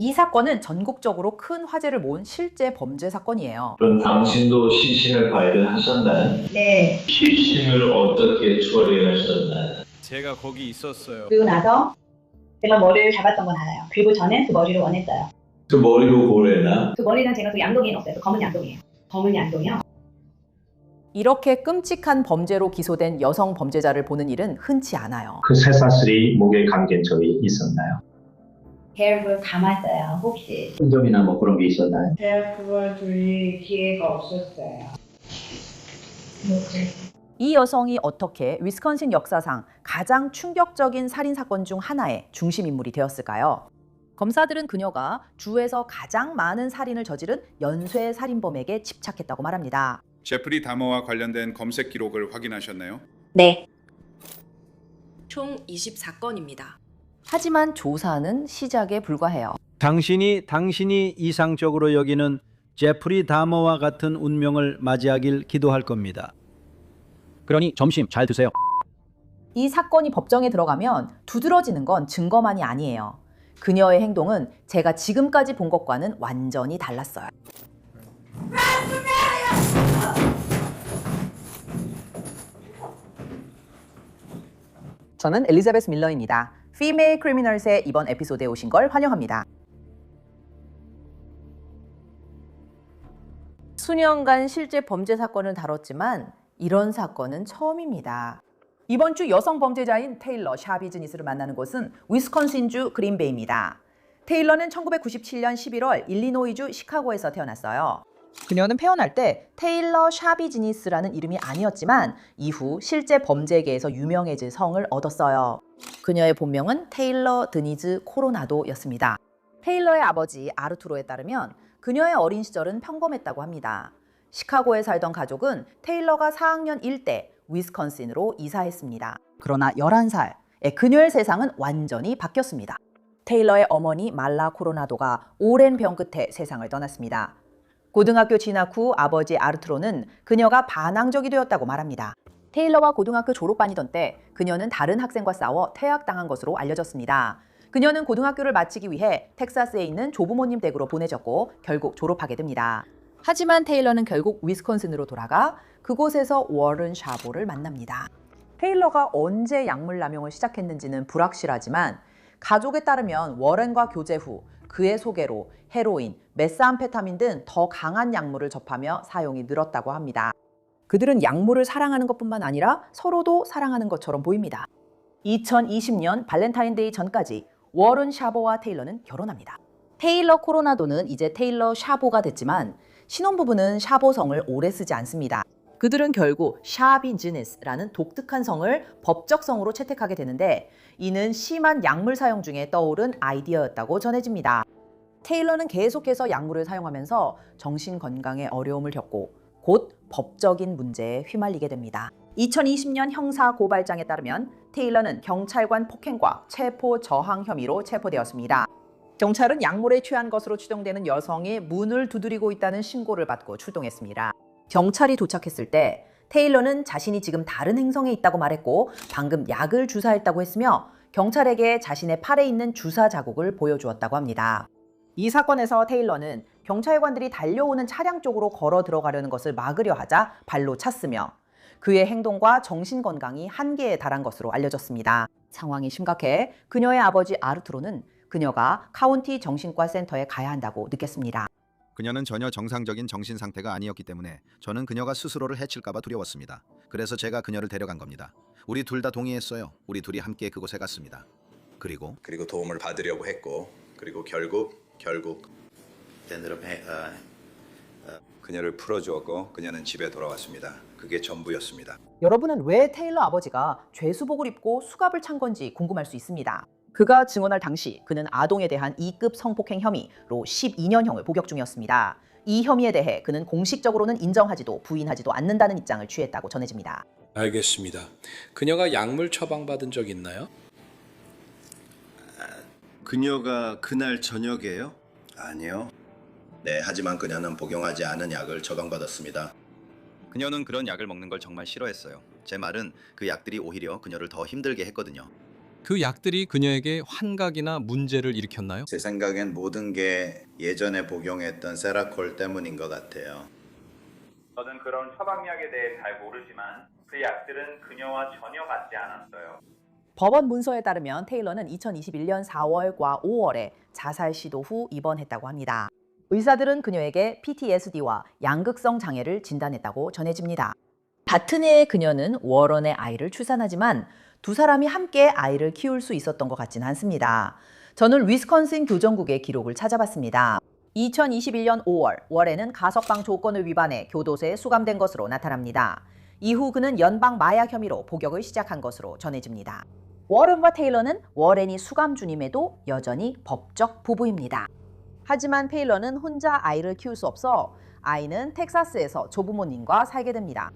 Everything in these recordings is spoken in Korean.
이 사건은 전국적으로 큰 화제를 모은 실제 범죄 사건이에요. 그럼 당신도 시신을 발견하셨나요? 네. 시신을 어떻게 처리하셨나요? 제가 거기 있었어요. 그리고 나서 제가 머리를 잡았던 건 알아요. 그리고 저는 그 머리를 원했어요. 그 머리로 뭐래나? 그 머리는 제가 그 양동이에 넣었어요. 그 검은 양동이에요. 검은 양동이요. 이렇게 끔찍한 범죄로 기소된 여성 범죄자를 보는 일은 흔치 않아요. 그 쇠사슬이 목에 감긴 적이 있었나요? 대학을 감았어요. 혹시. 흔적이나 뭐 그런 게 있었나요? 제가 그걸 돌릴 기회가 없었어요. 이 여성이 어떻게 위스콘신 역사상 가장 충격적인 살인 사건 중 하나의 중심 인물이 되었을까요? 검사들은 그녀가 주에서 가장 많은 살인을 저지른 연쇄 살인범에게 집착했다고 말합니다. 제프리 다머와 관련된 검색 기록을 확인하셨나요? 네. 총 24건입니다. 하지만 조사는 시작에 불과해요. 당신이 이상적으로 여기는 제프리 다머와 같은 운명을 맞이하길 기도할 겁니다. 그러니 점심 잘 드세요. 이 사건이 법정에 들어가면 두드러지는 건 증거만이 아니에요. 그녀의 행동은 제가 지금까지 본 것과는 완전히 달랐어요. 저는 엘리자베스 밀러입니다. Female Criminals의 이번 에피소드에 오신 걸 환영합니다. 수년간 실제 범죄 사건을 다뤘지만 이런 사건은 처음입니다. 이번 주 여성 범죄자인 테일러 샤비즈니스를 만나는 곳은 위스콘신주 그린베이입니다. 테일러는 1997년 11월 일리노이주 시카고에서 태어났어요. 그녀는 태어날 때 테일러 샤비즈니스라는 이름이 아니었지만 이후 실제 범죄계에서 유명해진 성을 얻었어요. 그녀의 본명은 테일러 드니즈 코로나도였습니다. 테일러의 아버지 아르투로에 따르면 그녀의 어린 시절은 평범했다고 합니다. 시카고에 살던 가족은 테일러가 4학년일 때 위스콘신으로 이사했습니다. 그러나 11살, 그녀의 세상은 완전히 바뀌었습니다. 테일러의 어머니 말라 코로나도가 오랜 병 끝에 세상을 떠났습니다. 고등학교 진학 후 아버지 아르투로는 그녀가 반항적이 되었다고 말합니다. 테일러와 고등학교 졸업반이던 때 그녀는 다른 학생과 싸워 퇴학당한 것으로 알려졌습니다. 그녀는 고등학교를 마치기 위해 텍사스에 있는 조부모님 댁으로 보내졌고 결국 졸업하게 됩니다. 하지만 테일러는 결국 위스콘신으로 돌아가 그곳에서 워런 샤보를 만납니다. 테일러가 언제 약물 남용을 시작했는지는 불확실하지만 가족에 따르면 워렌과 교제 후 그의 소개로 헤로인, 메스암페타민 등 더 강한 약물을 접하며 사용이 늘었다고 합니다. 그들은 약물을 사랑하는 것뿐만 아니라 서로도 사랑하는 것처럼 보입니다. 2020년 발렌타인데이 전까지 워런 샤보와 테일러는 결혼합니다. 테일러 코로나도는 이제 테일러 샤보가 됐지만 신혼부부는 샤보성을 오래 쓰지 않습니다. 그들은 결국 샤비즈니스라는 독특한 성을 법적 성으로 채택하게 되는데 이는 심한 약물 사용 중에 떠오른 아이디어였다고 전해집니다. 테일러는 계속해서 약물을 사용하면서 정신 건강에 어려움을 겪고 곧 법적인 문제에 휘말리게 됩니다. 2020년 형사 고발장에 따르면 테일러는 경찰관 폭행과 체포 저항 혐의로 체포되었습니다. 경찰은 약물에 취한 것으로 추정되는 여성이 문을 두드리고 있다는 신고를 받고 출동했습니다. 경찰이 도착했을 때 테일러는 자신이 지금 다른 행성에 있다고 말했고 방금 약을 주사했다고 했으며 경찰에게 자신의 팔에 있는 주사 자국을 보여주었다고 합니다. 이 사건에서 테일러는 경찰관들이 달려오는 차량 쪽으로 걸어 들어가려는 것을 막으려 하자 발로 찼으며 그의 행동과 정신 건강이 한계에 달한 것으로 알려졌습니다. 상황이 심각해 그녀의 아버지 아르투로는 그녀가 카운티 정신과 센터에 가야 한다고 느꼈습니다. 그녀는 전혀 정상적인 정신 상태가 아니었기 때문에 저는 그녀가 스스로를 해칠까 봐 두려웠습니다. 그래서 제가 그녀를 데려간 겁니다. 우리 둘 다 동의했어요. 우리 둘이 함께 그곳에 갔습니다. 그리고 도움을 받으려고 했고 그리고 결국 그녀를 풀어주었고 그녀는 집에 돌아왔습니다. 그게 전부였습니다. 여러분은 왜 테일러 아버지가 죄수복을 입고 수갑을 찬 건지 궁금할 수 있습니다. 그가 증언할 당시 그는 아동에 대한 2급 성폭행 혐의로 12년형을 복역 중이었습니다. 이 혐의에 대해 그는 공식적으로는 인정하지도 부인하지도 않는다는 입장을 취했다고 전해집니다. 알겠습니다. 그녀가 약물 처방받은 적 있나요? 그녀가 그날 저녁에요? 아니요. 네, 하지만 그녀는 복용하지 않은 약을 처방받았습니다. 그녀는 그런 약을 먹는 걸 정말 싫어했어요. 제 말은 그 약들이 오히려 그녀를 더 힘들게 했거든요. 그 약들이 그녀에게 환각이나 문제를 일으켰나요? 제 생각엔 모든 게 예전에 복용했던 세라콜 때문인 것 같아요. 저는 그런 처방약에 대해 잘 모르지만 그 약들은 그녀와 전혀 맞지 않았어요. 법원 문서에 따르면 테일러는 2021년 4월과 5월에 자살 시도 후 입원했다고 합니다. 의사들은 그녀에게 PTSD와 양극성 장애를 진단했다고 전해집니다. 같은 해에 그녀는 워런의 아이를 출산하지만 두 사람이 함께 아이를 키울 수 있었던 것 같지는 않습니다. 저는 위스콘신 교정국의 기록을 찾아봤습니다. 2021년 5월, 워렌은 가석방 조건을 위반해 교도소에 수감된 것으로 나타납니다. 이후 그는 연방 마약 혐의로 복역을 시작한 것으로 전해집니다. 워런과 테일러는 워렌이 수감 중임에도 여전히 법적 부부입니다. 하지만 테일러는 혼자 아이를 키울 수 없어 아이는 텍사스에서 조부모님과 살게 됩니다.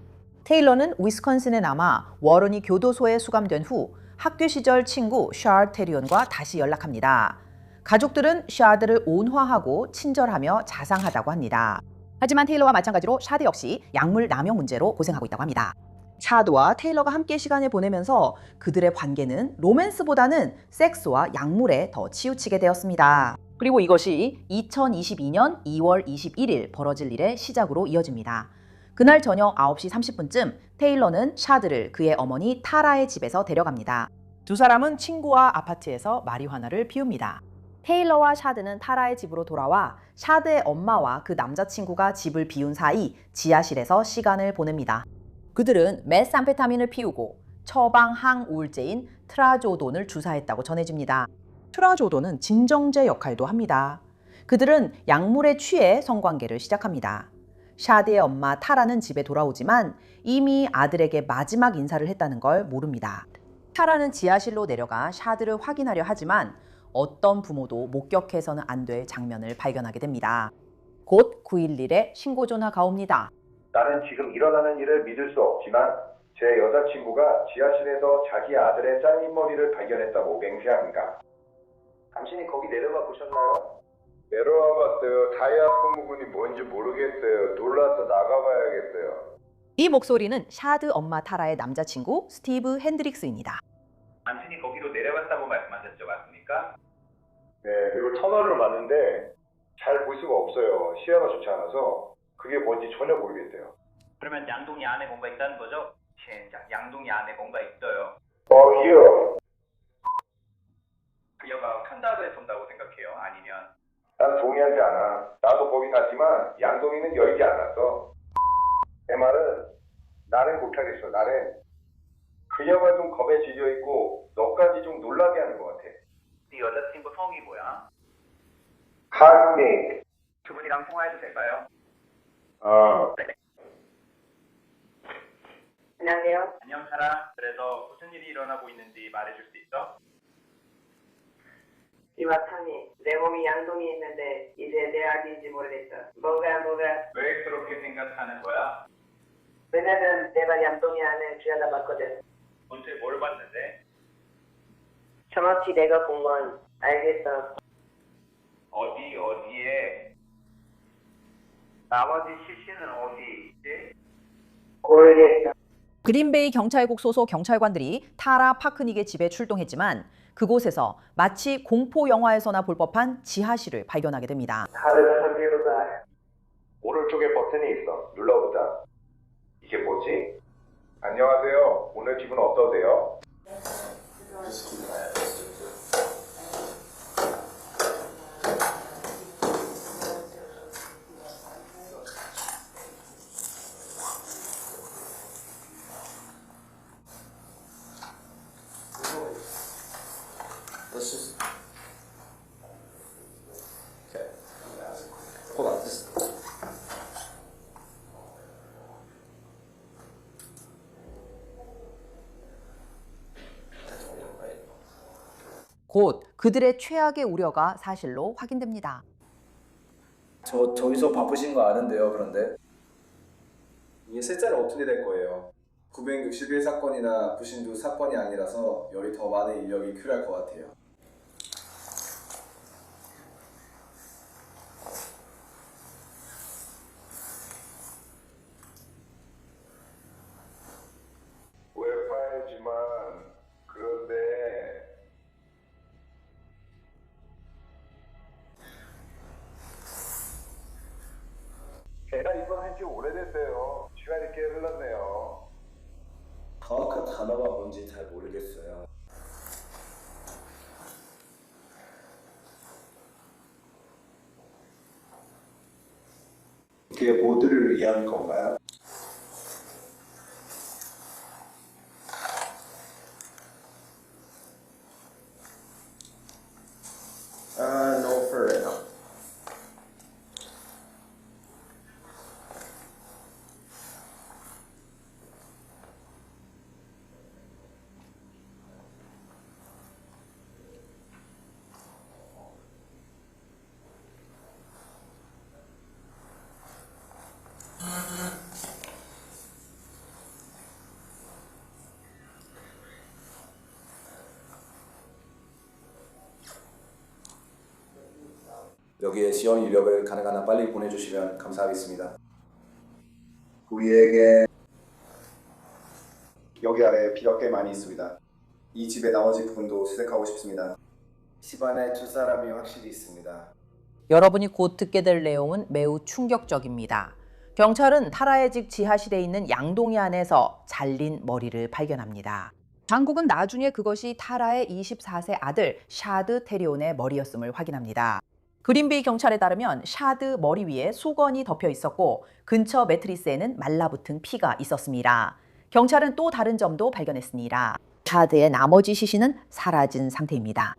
테일러는 위스콘신에 남아 워런이 교도소에 수감된 후 학교 시절 친구 샤드 테리온과 다시 연락합니다. 가족들은 샤드를 온화하고 친절하며 자상하다고 합니다. 하지만 테일러와 마찬가지로 샤드 역시 약물 남용 문제로 고생하고 있다고 합니다. 샤드와 테일러가 함께 시간을 보내면서 그들의 관계는 로맨스보다는 섹스와 약물에 더 치우치게 되었습니다. 그리고 이것이 2022년 2월 21일 벌어질 일의 시작으로 이어집니다. 그날 저녁 9시 30분쯤 테일러는 샤드를 그의 어머니 타라의 집에서 데려갑니다. 두 사람은 친구와 아파트에서 마리화나를 피웁니다. 테일러와 샤드는 타라의 집으로 돌아와 샤드의 엄마와 그 남자친구가 집을 비운 사이 지하실에서 시간을 보냅니다. 그들은 메스암페타민을 피우고 처방 항우울제인 트라조돈을 주사했다고 전해집니다. 트라조돈은 진정제 역할도 합니다. 그들은 약물에 취해 성관계를 시작합니다. 샤드의 엄마 타라는 집에 돌아오지만 이미 아들에게 마지막 인사를 했다는 걸 모릅니다. 타라는 지하실로 내려가 샤드를 확인하려 하지만 어떤 부모도 목격해서는 안 될 장면을 발견하게 됩니다. 곧 911에 신고 전화가 옵니다. 나는 지금 일어나는 일을 믿을 수 없지만 제 여자친구가 지하실에서 자기 아들의 잘린 머리를 발견했다고 맹세합니다. 당신이 거기 내려가 보셨나요? 내려와 봤어요. 타이어 아픈 부분이 뭔지 모르겠어요. 놀라서 나가봐야겠어요. 이 목소리는 샤드 엄마 타라의 남자친구 스티브 핸드릭스입니다. 당신이 거기로 내려갔다고 말씀하셨죠, 맞습니까? 네, 그리고 터널을 봤는데 잘 볼 수가 없어요. 시야가 좋지 않아서 그게 뭔지 전혀 모르겠어요. 그러면 양동이 안에 뭔가 있다는 거죠? 진짜 양동이 안에 뭔가 있어요. 기어. 그녀가 칸다드에 손다고 생각해요? 아니면? 난 동의하지 않아. 나도 거기 갔지만 양동이는 열지 않았어. 내 말은 나는 못하겠어. 나는 그녀가 좀 겁에 질려 있고 너까지 좀 놀라게 하는 것 같아. 네 여자친구 성이 뭐야? 한ник. 두 분이랑 통화해도 될까요? 안녕하세요. 안녕 사라. 그래서 무슨 일이 일어나고 있는지 말해줄 수 있어? 이와타니, 내 몸이 양동이 있는데 이제 내 아기인지 모르겠어. 뭐가 왜 그렇게 생각하는 거야? 왜냐면 내가 양동이 안에 들여다봤거든. 언제 뭘 봤는데? 정확히 내가 본 건 알겠어. 어디에? 나머지 시신은 어디 있지? 모르겠어. 그린베이 경찰국 소속 경찰관들이 타라 파크닉의 집에 출동했지만 그곳에서 마치 공포 영화에서나 볼 법한 지하실을 발견하게 됩니다. 오른쪽에 버튼이 있어. 눌러보자. 이게 뭐지? 안녕하세요. 오늘 기분 어떠세요? 곧 그들의 최악의 우려가 사실로 확인됩니다. 저기서 바쁘신 거 아는데요. 그런데 이게 실제로 어떻게 될 거예요? 961 사건이나 부신도 사건이 아니라서 열이 더 많은 인력이 필요할 것 같아요. 웹파일지만 그런데 제가 입원한 지 오래됐어요. 시간이 꽤 흘렀네요. 정확한 단어가 뭔지 잘 모르겠어요. 그게 모두를 위한 건가요? No further. 여기에 지원 인력을 가능한 한 빨리 보내주시면 감사하겠습니다. 우리에게 여기 아래 비가 꽤 많이 있습니다. 이 집의 나머지 부분도 수색하고 싶습니다. 집안에 두 사람이 확실히 있습니다. 여러분이 곧 듣게 될 내용은 매우 충격적입니다. 경찰은 타라의 집 지하실에 있는 양동이 안에서 잘린 머리를 발견합니다. 당국은 나중에 그것이 타라의 24세 아들 샤드 테리온의 머리였음을 확인합니다. 그린베이 경찰에 따르면 샤드 머리 위에 수건이 덮여 있었고 근처 매트리스에는 말라붙은 피가 있었습니다. 경찰은 또 다른 점도 발견했습니다. 샤드의 나머지 시신은 사라진 상태입니다.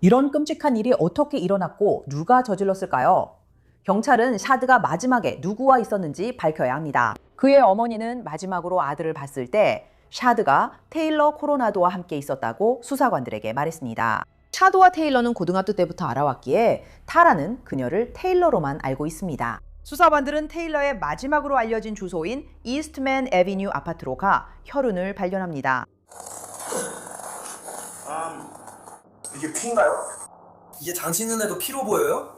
이런 끔찍한 일이 어떻게 일어났고 누가 저질렀을까요? 경찰은 샤드가 마지막에 누구와 있었는지 밝혀야 합니다. 그의 어머니는 마지막으로 아들을 봤을 때 샤드가 테일러 코로나도와 함께 있었다고 수사관들에게 말했습니다. 샤드와 테일러는 고등학교 때부터 알아왔기에 타라는 그녀를 테일러로만 알고 있습니다. 수사관들은 테일러의 마지막으로 알려진 주소인 이스트맨 애비뉴 아파트로 가 혈흔을 발견합니다. 이게 피인가요? 이게 당신 눈에도 피로 보여요?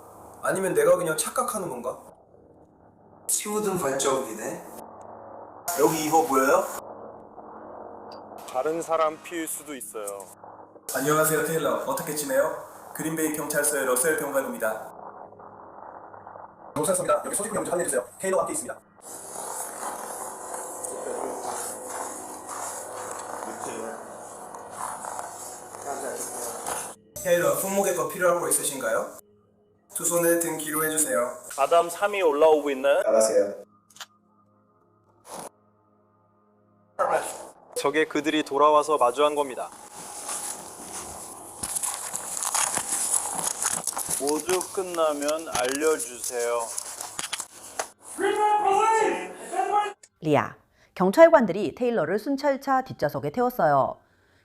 아니면 내가 그냥 착각하는 건가? 피 묻은 발자국이네. 여기 이거 보여요? 다른 사람 피일 수도 있어요. 안녕하세요 테일러. 어떻게 지내요? 그린베이 경찰서의 러셀 경관입니다. 경찰서입니다. 여기 소지품 영장 확인해주세요. 테일러와 함께 있습니다. 테일러, 손목에 거 필요한 거 있으신가요? 두 손을 등 뒤로 해주세요. 아담 3이 올라오고 있나요? 알았어요. 저게 그들이 돌아와서 마주한 겁니다. 모두 끝나면 알려주세요. 리아, 경찰관들이 테일러를 순찰차 뒷좌석에 태웠어요.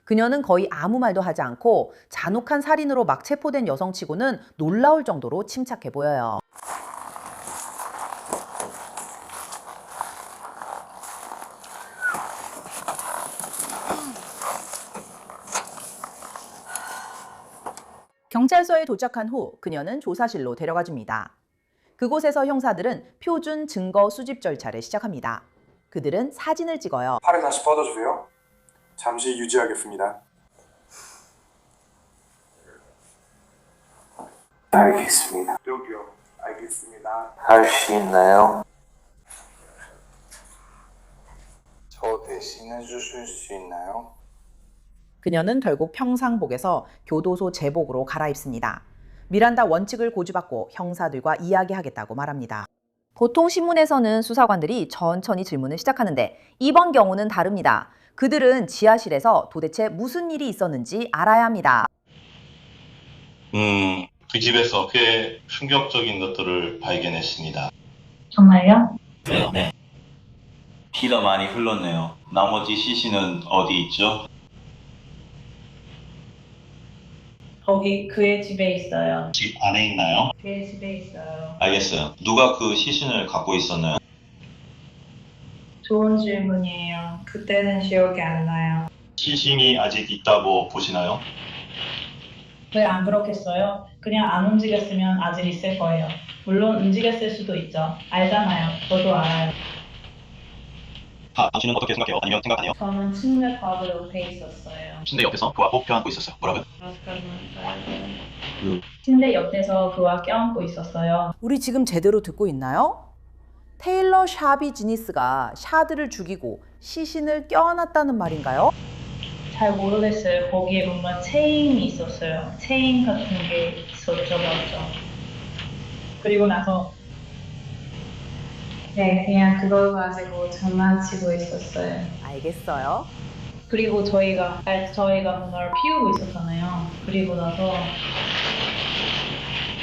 그녀는 거의 아무 말도 하지 않고 잔혹한 살인으로 막 체포된 여성치고는 놀라울 정도로 침착해 보여요. 경찰서에 도착한 후 그녀는 조사실로 데려가줍니다. 그곳에서 형사들은 표준 증거 수집 절차를 시작합니다. 그들은 사진을 찍어요. 팔을 다시 뻗어주세요. 잠시 유지하겠습니다. 알겠습니다. 여기요. 알겠습니다. 할 수 있나요? 저 대신해 주실 수 있나요? 그녀는 결국 평상복에서 교도소 제복으로 갈아입습니다. 미란다 원칙을 고집받고 형사들과 이야기하겠다고 말합니다. 보통 신문에서는 수사관들이 천천히 질문을 시작하는데 이번 경우는 다릅니다. 그들은 지하실에서 도대체 무슨 일이 있었는지 알아야 합니다. 그 집에서 꽤 충격적인 것들을 발견했습니다. 정말요? 네. 피가 많이 흘렀네요. 나머지 시신은 어디 있죠? 거기 그의 집에 있어요. 집 안에 있나요? 그의 집에 있어요. 알겠어요. 누가 그 시신을 갖고 있었나요? 좋은 질문이에요. 그때는 기억이 안 나요. 시신이 아직 있다고 보시나요? 왜 안 그렇겠어요? 그냥 안 움직였으면 아직 있을 거예요. 물론 움직였을 수도 있죠. 알잖아요. 저도 알아요. 당신은 어떻게 생각해요? 아니면 생각 안 해요? 저는 침대 바로 옆에 있었어요. 침대 옆에서 그와 꼭 껴안고 있었어요. 뭐라고요? 침대 옆에서 그와 껴안고 있었어요. 우리 지금 제대로 듣고 있나요? 테일러 샤비 지니스가 샤드를 죽이고 시신을 껴안았다는 말인가요? 잘 모르겠어요. 거기에 뭔가 체인이 있었어요. 체인 같은 게 있었죠, 맞죠? 그리고 나서 네, 그냥 그걸 가지고 장난치고 있었어요. 알겠어요. 그리고 저희가 뭔가를 피우고 있었잖아요. 그리고 나서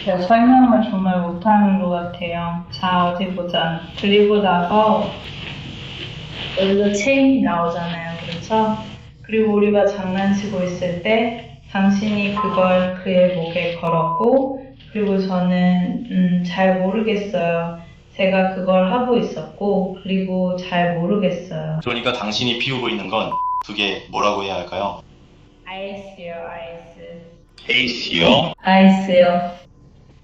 제가 설명을 정말 못하는 것 같아요. 자, 어디 보자. 그리고 나서 여기서 체인이 나오잖아요. 그렇죠? 그리고 우리가 장난치고 있을 때 당신이 그걸 그의 목에 걸었고, 그리고 저는 잘 모르겠어요. 제가 그걸 하고 있었고, 그리고 잘 모르겠어요. 그러니까 당신이 피우고 있는 건 그게 뭐라고 해야 할까요? 아이스요, 아이스. 에이스요? 아이스요.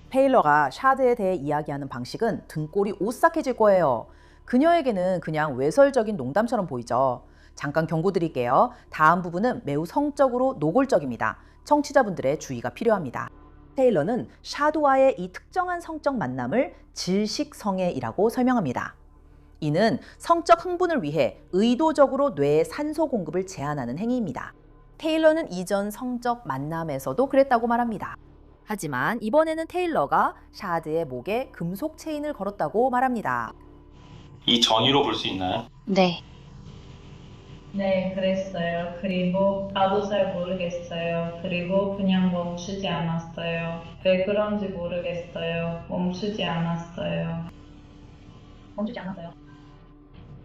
테일러가 샤드에 대해 이야기하는 방식은 등골이 오싹해질 거예요. 그녀에게는 그냥 외설적인 농담처럼 보이죠. 잠깐 경고 드릴게요. 다음 부분은 매우 성적으로 노골적입니다. 청취자분들의 주의가 필요합니다. 테일러는 샤드와의 이 특정한 성적 만남을 질식성애이라고 설명합니다. 이는 성적 흥분을 위해 의도적으로 뇌에 산소 공급을 제한하는 행위입니다. 테일러는 이전 성적 만남에서도 그랬다고 말합니다. 하지만 이번에는 테일러가 샤드의 목에 금속 체인을 걸었다고 말합니다. 이 전이로 볼 수 있나요? 네. 네, 그랬어요. 그리고 나도 잘 모르겠어요. 그리고 그냥 멈추지 않았어요. 왜 그런지 모르겠어요. 멈추지 않았어요. 멈추지 않았어요.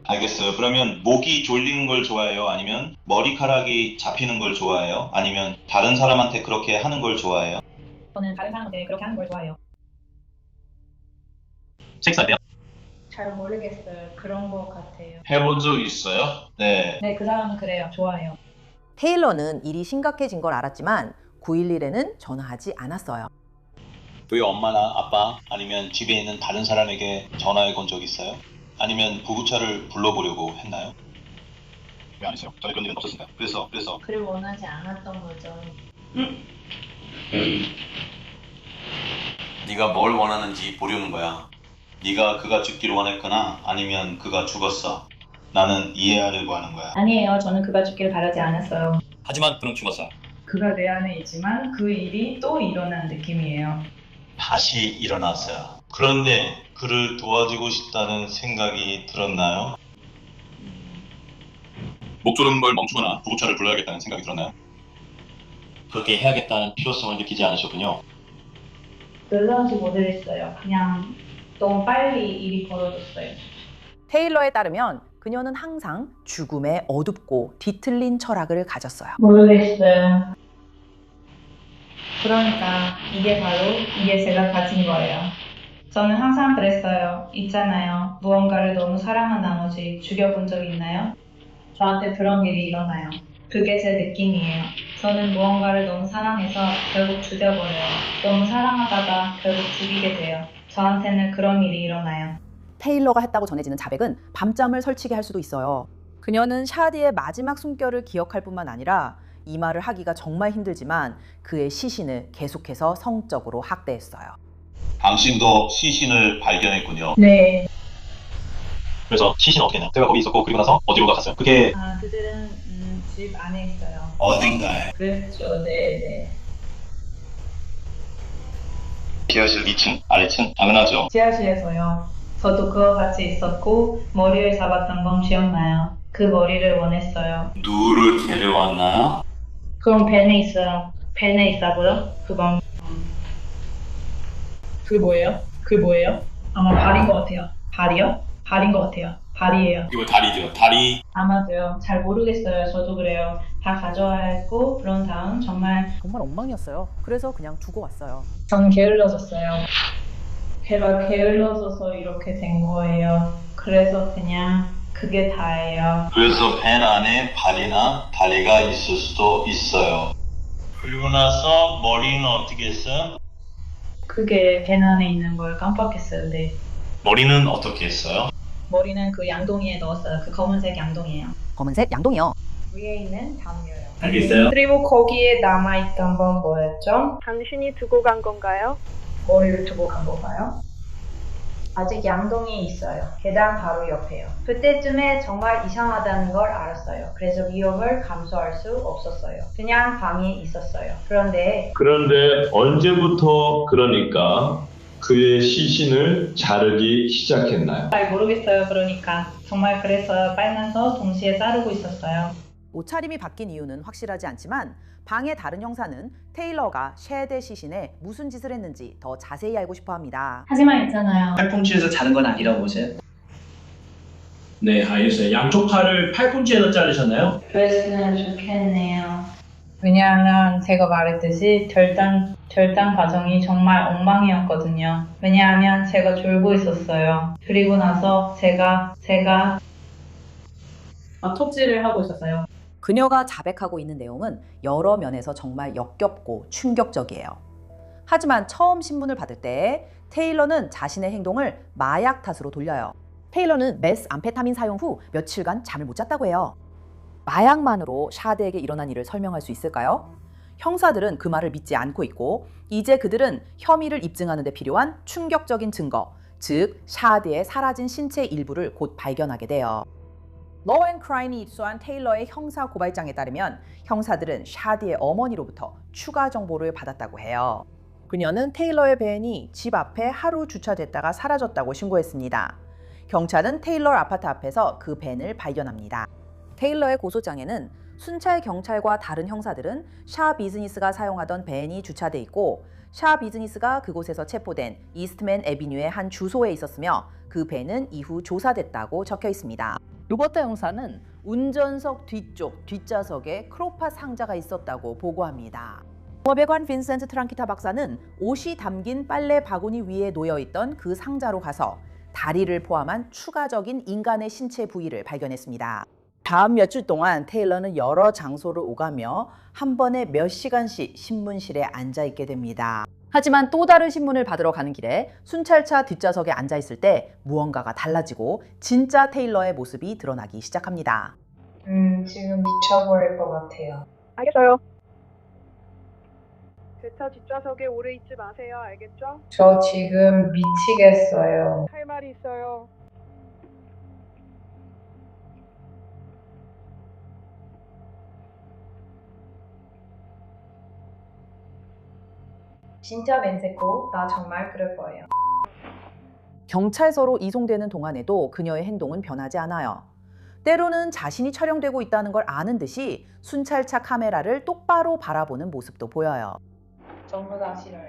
알겠어요. 그러면 목이 졸리는 걸 좋아해요? 아니면 머리카락이 잡히는 걸 좋아해요? 아니면 다른 사람한테 그렇게 하는 걸 좋아해요? 저는 다른 사람한테 그렇게 하는 걸 좋아해요. 섹스할 때요? 잘 모르겠어요. 그런 것 같아요. 해본 적 있어요? 네. 네, 그 사람은 그래요. 좋아해요. 테일러는 일이 심각해진 걸 알았지만 911에는 전화하지 않았어요. 왜 엄마나 아빠 아니면 집에 있는 다른 사람에게 전화해 건 적 있어요? 아니면 구급차를 불러보려고 했나요? 왜 안 했어요? 전에 그런 일은 없었으니까. 그래서 그를 원하지 않았던 거죠. 네가 뭘 원하는지 보려는 거야. 네가 그가 죽기를 원했거나 아니면 그가 죽었어. 나는 이해하려고 하는 거야. 아니에요. 저는 그가 죽기를 바라지 않았어요. 하지만 그는 죽었어. 그가 내 안에 있지만 그 일이 또 일어난 느낌이에요. 다시 일어났어요. 그런데 그를 도와주고 싶다는 생각이 들었나요? 목 조르는 걸 멈추거나 구급차를 불러야겠다는 생각이 들었나요? 그렇게 해야겠다는 필요성을 느끼지 않으셨군요. 놀라운지 모르겠어요. 그냥 너무 빨리 일이 벌어졌어요. 테일러에 따르면 그녀는 항상 죽음의 어둡고 뒤틀린 철학을 가졌어요. 모르겠어요. 그러니까 이게 제가 가진 거예요. 저는 항상 그랬어요. 있잖아요. 무언가를 너무 사랑한 나머지 죽여본 적 있나요? 저한테 그런 일이 일어나요. 그게 제 느낌이에요. 저는 무언가를 너무 사랑해서 결국 죽여버려요. 너무 사랑하다가 결국 죽이게 돼요. 저한테는 그런 일이 일어나요. 테일러가 했다고 전해지는 자백은 밤잠을 설치게 할 수도 있어요. 그녀는 샤드의 마지막 숨결을 기억할 뿐만 아니라 이 말을 하기가 정말 힘들지만 그의 시신을 계속해서 성적으로 학대했어요. 당신도 시신을 발견했군요. 네. 그래서 시신 어떻게 했나요? 제가 거기 있었고 그리고 나서 어디로 갔어요? 그게 그들은 집 안에 있어요. 어딘가에? 그렇죠. 네. 지하실 2층, 아래층 당연하죠. 지하실에서요. 저도 그와 같이 있었고 머리를 잡았던 건 기억나요. 그 머리를 원했어요. 누구를 데려왔나요? 그럼 벤에 있어요. 벤에 있다고요? 그건 그게 뭐예요? 아마 발인 것 같아요. 발이요? 발인 것 같아요. 발이에요. 이거 다리죠. 다리. 아마도요. 잘 모르겠어요. 저도 그래요. 다 가져와야 했고 그런 다음 정말 엉망이었어요. 그래서 그냥 두고 왔어요. 전 게을러졌어요. 제가 게을러져서 이렇게 된 거예요. 그래서 그냥 그게 다예요. 그래서 벤 안에 발이나 다리가 있을 수도 있어요. 그리고 나서 머리는 어떻게 했어요? 그게 벤 안에 있는 걸 깜빡했어요. 네. 머리는 어떻게 했어요? 머리는 그 양동이에 넣었어요. 그 검은색 양동이에요. 검은색 양동이요. 위에 있는 담요요. 알겠어요. 그리고 거기에 남아있던 건 뭐였죠? 당신이 두고 간 건가요? 머리를 두고 간 건가요? 아직 양동이 있어요. 계단 바로 옆에요. 그때쯤에 정말 이상하다는 걸 알았어요. 그래서 위험을 감수할 수 없었어요. 그냥 방에 있었어요. 그런데 언제부터 그러니까 그의 시신을 자르기 시작했나요? 잘 모르겠어요. 그러니까 정말 그래서 빨면서 동시에 자르고 있었어요. 옷차림이 바뀐 이유는 확실하지 않지만 방의 다른 형사는 테일러가 셰드의 시신에 무슨 짓을 했는지 더 자세히 알고 싶어 합니다. 하지만 있잖아요. 팔꿈치에서 자른 건 아니라고 보세요? 네, 알겠어요. 양쪽 팔을 팔꿈치에서 자르셨나요? 그랬으면 좋겠네요. 왜냐하면 제가 말했듯이 절단 과정이 정말 엉망이었거든요. 왜냐하면 제가 졸고 있었어요. 그리고 나서 제가 톱질을 하고 있었어요. 그녀가 자백하고 있는 내용은 여러 면에서 정말 역겹고 충격적이에요. 하지만 처음 신문을 받을 때 테일러는 자신의 행동을 마약 탓으로 돌려요. 테일러는 메스암페타민 사용 후 며칠간 잠을 못 잤다고 해요. 마약만으로 샤드에게 일어난 일을 설명할 수 있을까요? 형사들은 그 말을 믿지 않고 있고 이제 그들은 혐의를 입증하는 데 필요한 충격적인 증거, 즉 샤드의 사라진 신체 일부를 곧 발견하게 돼요. Law and Crime이 입수한 테일러의 형사 고발장에 따르면 형사들은 샤드의 어머니로부터 추가 정보를 받았다고 해요. 그녀는 테일러의 밴이 집 앞에 하루 주차됐다가 사라졌다고 신고했습니다. 경찰은 테일러 아파트 앞에서 그 밴을 발견합니다. 테일러의 고소장에는 순찰 경찰과 다른 형사들은 샤 비즈니스가 사용하던 밴이 주차돼 있고 샤 비즈니스가 그곳에서 체포된 이스트맨 애비뉴의 한 주소에 있었으며 그 밴은 이후 조사됐다고 적혀 있습니다. 로버트 형사는 운전석 뒤쪽 뒷좌석에 크로파 상자가 있었다고 보고합니다. 법외관 빈센트 트랑키타 박사는 옷이 담긴 빨래 바구니 위에 놓여있던 그 상자로 가서 다리를 포함한 추가적인 인간의 신체 부위를 발견했습니다. 다음 몇 주 동안 테일러는 여러 장소를 오가며 한 번에 몇 시간씩 신문실에 앉아있게 됩니다. 하지만 또 다른 신문을 받으러 가는 길에 순찰차 뒷좌석에 앉아있을 때 무언가가 달라지고 진짜 테일러의 모습이 드러나기 시작합니다. 지금 미쳐버릴 것 같아요. 알겠어요. 제 차 뒷좌석에 오래 있지 마세요. 알겠죠? 저 지금 미치겠어요. 할 말이 있어요. 진짜 멘세코, 나 정말 그럴 거예요. 경찰서로 이송되는 동안에도 그녀의 행동은 변하지 않아요. 때로는 자신이 촬영되고 있다는 걸 아는 듯이 순찰차 카메라를 똑바로 바라보는 모습도 보여요. 전부 다 싫어요.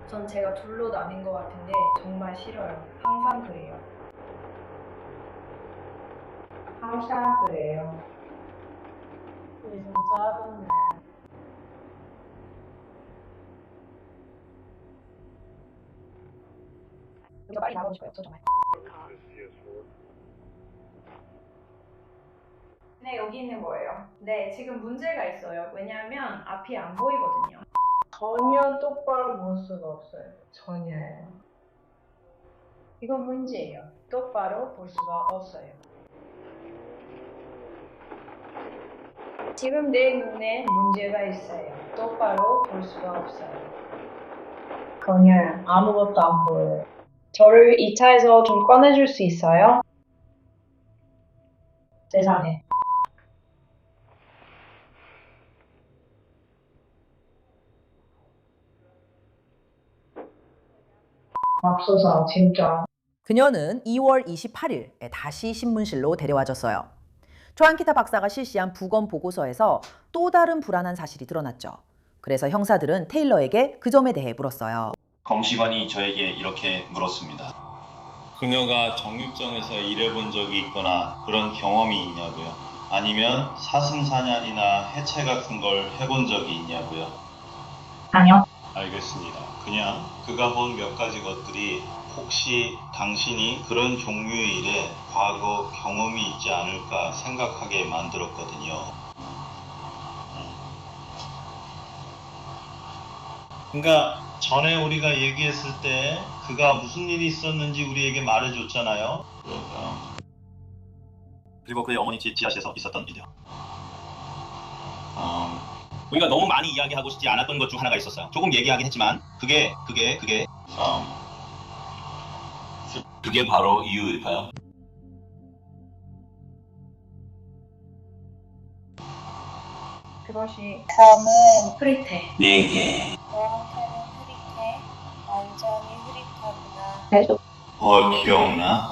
전 제가 둘로 나뉜 것 같은데 정말 싫어요. 항상 그래요. 항상 그래요. 진짜 짜증나요. 여기서 빨리 나가고 싶어요. 저 정말. 네, 여기 있는 거예요. 네, 지금 문제가 있어요. 왜냐하면 앞이 안 보이거든요. 전혀 똑바로 볼 수가 없어요. 전혀요. 이건 문제예요. 똑바로 볼 수가 없어요. 지금 내 눈에 문제가 있어요. 똑바로 볼 수가 없어요. 전혀요. 아무것도 안 보여요. 저를 이 차에서 좀 꺼내줄 수 있어요? 세상에. 맙소사 진짜. 그녀는 2월 28일에 다시 신문실로 데려와졌어요. 트랑키타 박사가 실시한 부검 보고서에서 또 다른 불안한 사실이 드러났죠. 그래서 형사들은 테일러에게 그 점에 대해 물었어요. 검시관이 저에게 이렇게 물었습니다. 그녀가 정육점에서 일해본 적이 있거나 그런 경험이 있냐고요? 아니면 사슴사냥이나 해체 같은 걸 해본 적이 있냐고요? 아니요. 알겠습니다. 그냥 그가 본 몇 가지 것들이 혹시 당신이 그런 종류의 일에 과거 경험이 있지 않을까 생각하게 만들었거든요. 그러니까 전에 우리가 얘기했을 때 그가 무슨 일이 있었는지 우리에게 말해줬잖아요. 그리고 그의 어머니 지하실에서 있었던 일이요. 우리가 너무 많이 이야기하고 싶지 않았던 것 중 하나가 있었어요. 조금 얘기하긴 했지만 그게 바로 이유일까요? 그것이 다음은 흐릿해. 네. 너한테는 흐릿해. 완전히 흐릿하구나. 기억나?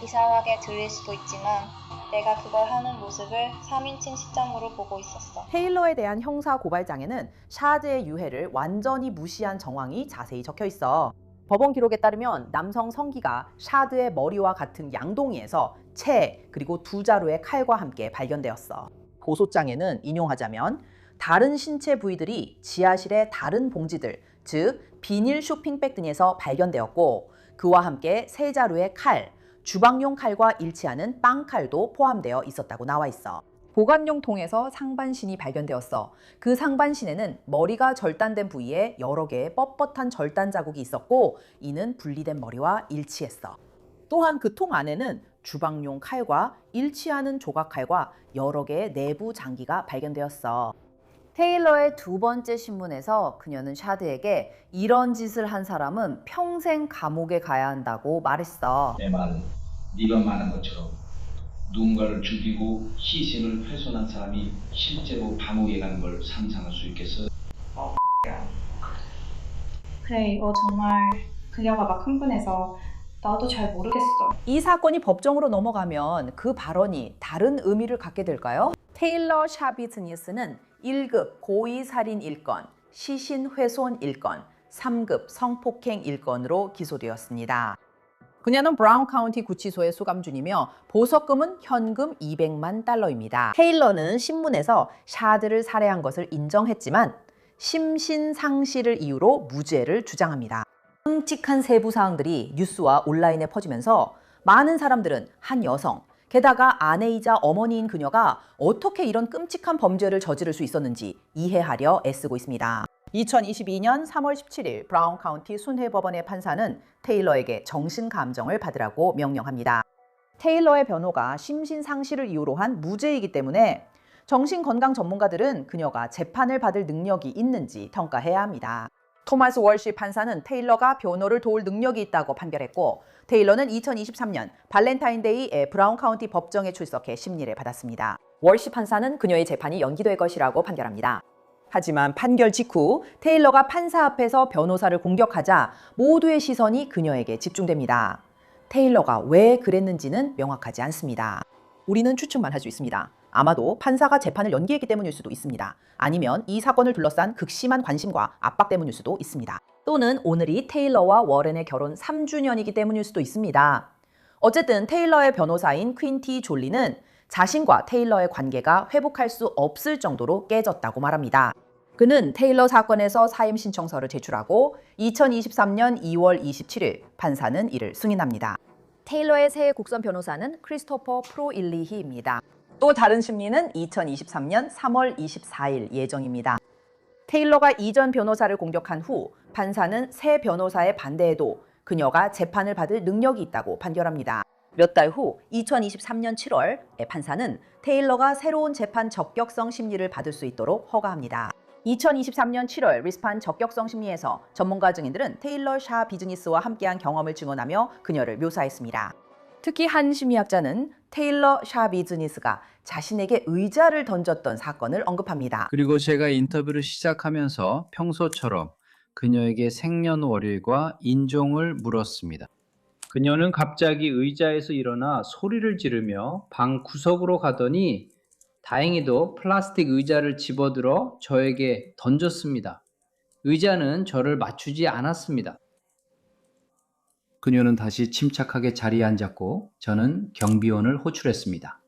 이상하게 들릴 수도 있지만 내가 그걸 하는 모습을 3인칭 시점으로 보고 있었어. 테일러에 대한 형사 고발장에는 샤드의 유해를 완전히 무시한 정황이 자세히 적혀 있어. 법원 기록에 따르면 남성 성기가 샤드의 머리와 같은 양동이에서 채 그리고 2자루의 칼과 함께 발견되었어. 고소장에는 인용하자면 다른 신체 부위들이 지하실의 다른 봉지들, 즉 비닐 쇼핑백 등에서 발견되었고 그와 함께 3자루의 칼, 주방용 칼과 일치하는 빵칼도 포함되어 있었다고 나와 있어. 보관용 통에서 상반신이 발견되었어. 그 상반신에는 머리가 절단된 부위에 여러 개의 뻣뻣한 절단 자국이 있었고 이는 분리된 머리와 일치했어. 또한 그 통 안에는 주방용 칼과 일치하는 조각칼과 여러 개의 내부 장기가 발견되었어. 테일러의 2번째 신문에서 그녀는 샤드에게 이런 짓을 한 사람은 평생 감옥에 가야 한다고 말했어. 내 말은 네가 말한 것처럼 누군가를 죽이고 시신을 훼손한 사람이 실제로 감옥에 가는 걸 상상할 수 있겠어? 그래, 정말 그녀가 막 흥분해서 나도 잘 모르겠어. 이 사건이 법정으로 넘어가면 그 발언이 다른 의미를 갖게 될까요? 테일러 샤비즈니스는 1급 고의살인 1건, 시신 훼손 1건, 3급 성폭행 1건으로 기소되었습니다. 그녀는 브라운 카운티 구치소의 수감 중이며 보석금은 현금 200만 달러입니다. 테일러는 신문에서 샤드를 살해한 것을 인정했지만 심신 상실을 이유로 무죄를 주장합니다. 끔찍한 세부 사항들이 뉴스와 온라인에 퍼지면서 많은 사람들은 한 여성, 게다가 아내이자 어머니인 그녀가 어떻게 이런 끔찍한 범죄를 저지를 수 있었는지 이해하려 애쓰고 있습니다. 2022년 3월 17일 브라운 카운티 순회법원의 판사는 테일러에게 정신감정을 받으라고 명령합니다. 테일러의 변호가 심신상실을 이유로 한 무죄이기 때문에 정신건강 전문가들은 그녀가 재판을 받을 능력이 있는지 평가해야 합니다. 토마스 월시 판사는 테일러가 변호를 도울 능력이 있다고 판결했고 테일러는 2023년 발렌타인데이에 브라운 카운티 법정에 출석해 심리를 받았습니다. 월시 판사는 그녀의 재판이 연기될 것이라고 판결합니다. 하지만 판결 직후 테일러가 판사 앞에서 변호사를 공격하자 모두의 시선이 그녀에게 집중됩니다. 테일러가 왜 그랬는지는 명확하지 않습니다. 우리는 추측만 할 수 있습니다. 아마도 판사가 재판을 연기했기 때문일 수도 있습니다. 아니면 이 사건을 둘러싼 극심한 관심과 압박 때문일 수도 있습니다. 또는 오늘이 테일러와 워렌의 결혼 3주년이기 때문일 수도 있습니다. 어쨌든 테일러의 변호사인 퀸티 졸리는 자신과 테일러의 관계가 회복할 수 없을 정도로 깨졌다고 말합니다. 그는 테일러 사건에서 사임 신청서를 제출하고 2023년 2월 27일 판사는 이를 승인합니다. 테일러의 새 국선 변호사는 크리스토퍼 프로일리히입니다. 또 다른 심리는 2023년 3월 24일 예정입니다. 테일러가 이전 변호사를 공격한 후 판사는 새 변호사의 반대에도 그녀가 재판을 받을 능력이 있다고 판결합니다. 몇 달 후 2023년 7월 판사는 테일러가 새로운 재판 적격성 심리를 받을 수 있도록 허가합니다. 2023년 7월 리스판 적격성 심리에서 전문가 증인들은 테일러 샤비즈니스와 함께한 경험을 증언하며 그녀를 묘사했습니다. 특히 한 심리학자는 테일러 샤비즈니스가 자신에게 의자를 던졌던 사건을 언급합니다. 그리고 제가 인터뷰를 시작하면서 평소처럼 그녀에게 생년월일과 인종을 물었습니다. 그녀는 갑자기 의자에서 일어나 소리를 지르며 방 구석으로 가더니 다행히도 플라스틱 의자를 집어들어 저에게 던졌습니다. 의자는 저를 맞추지 않았습니다. 그녀는 다시 침착하게 자리에 앉았고 저는 경비원을 호출했습니다.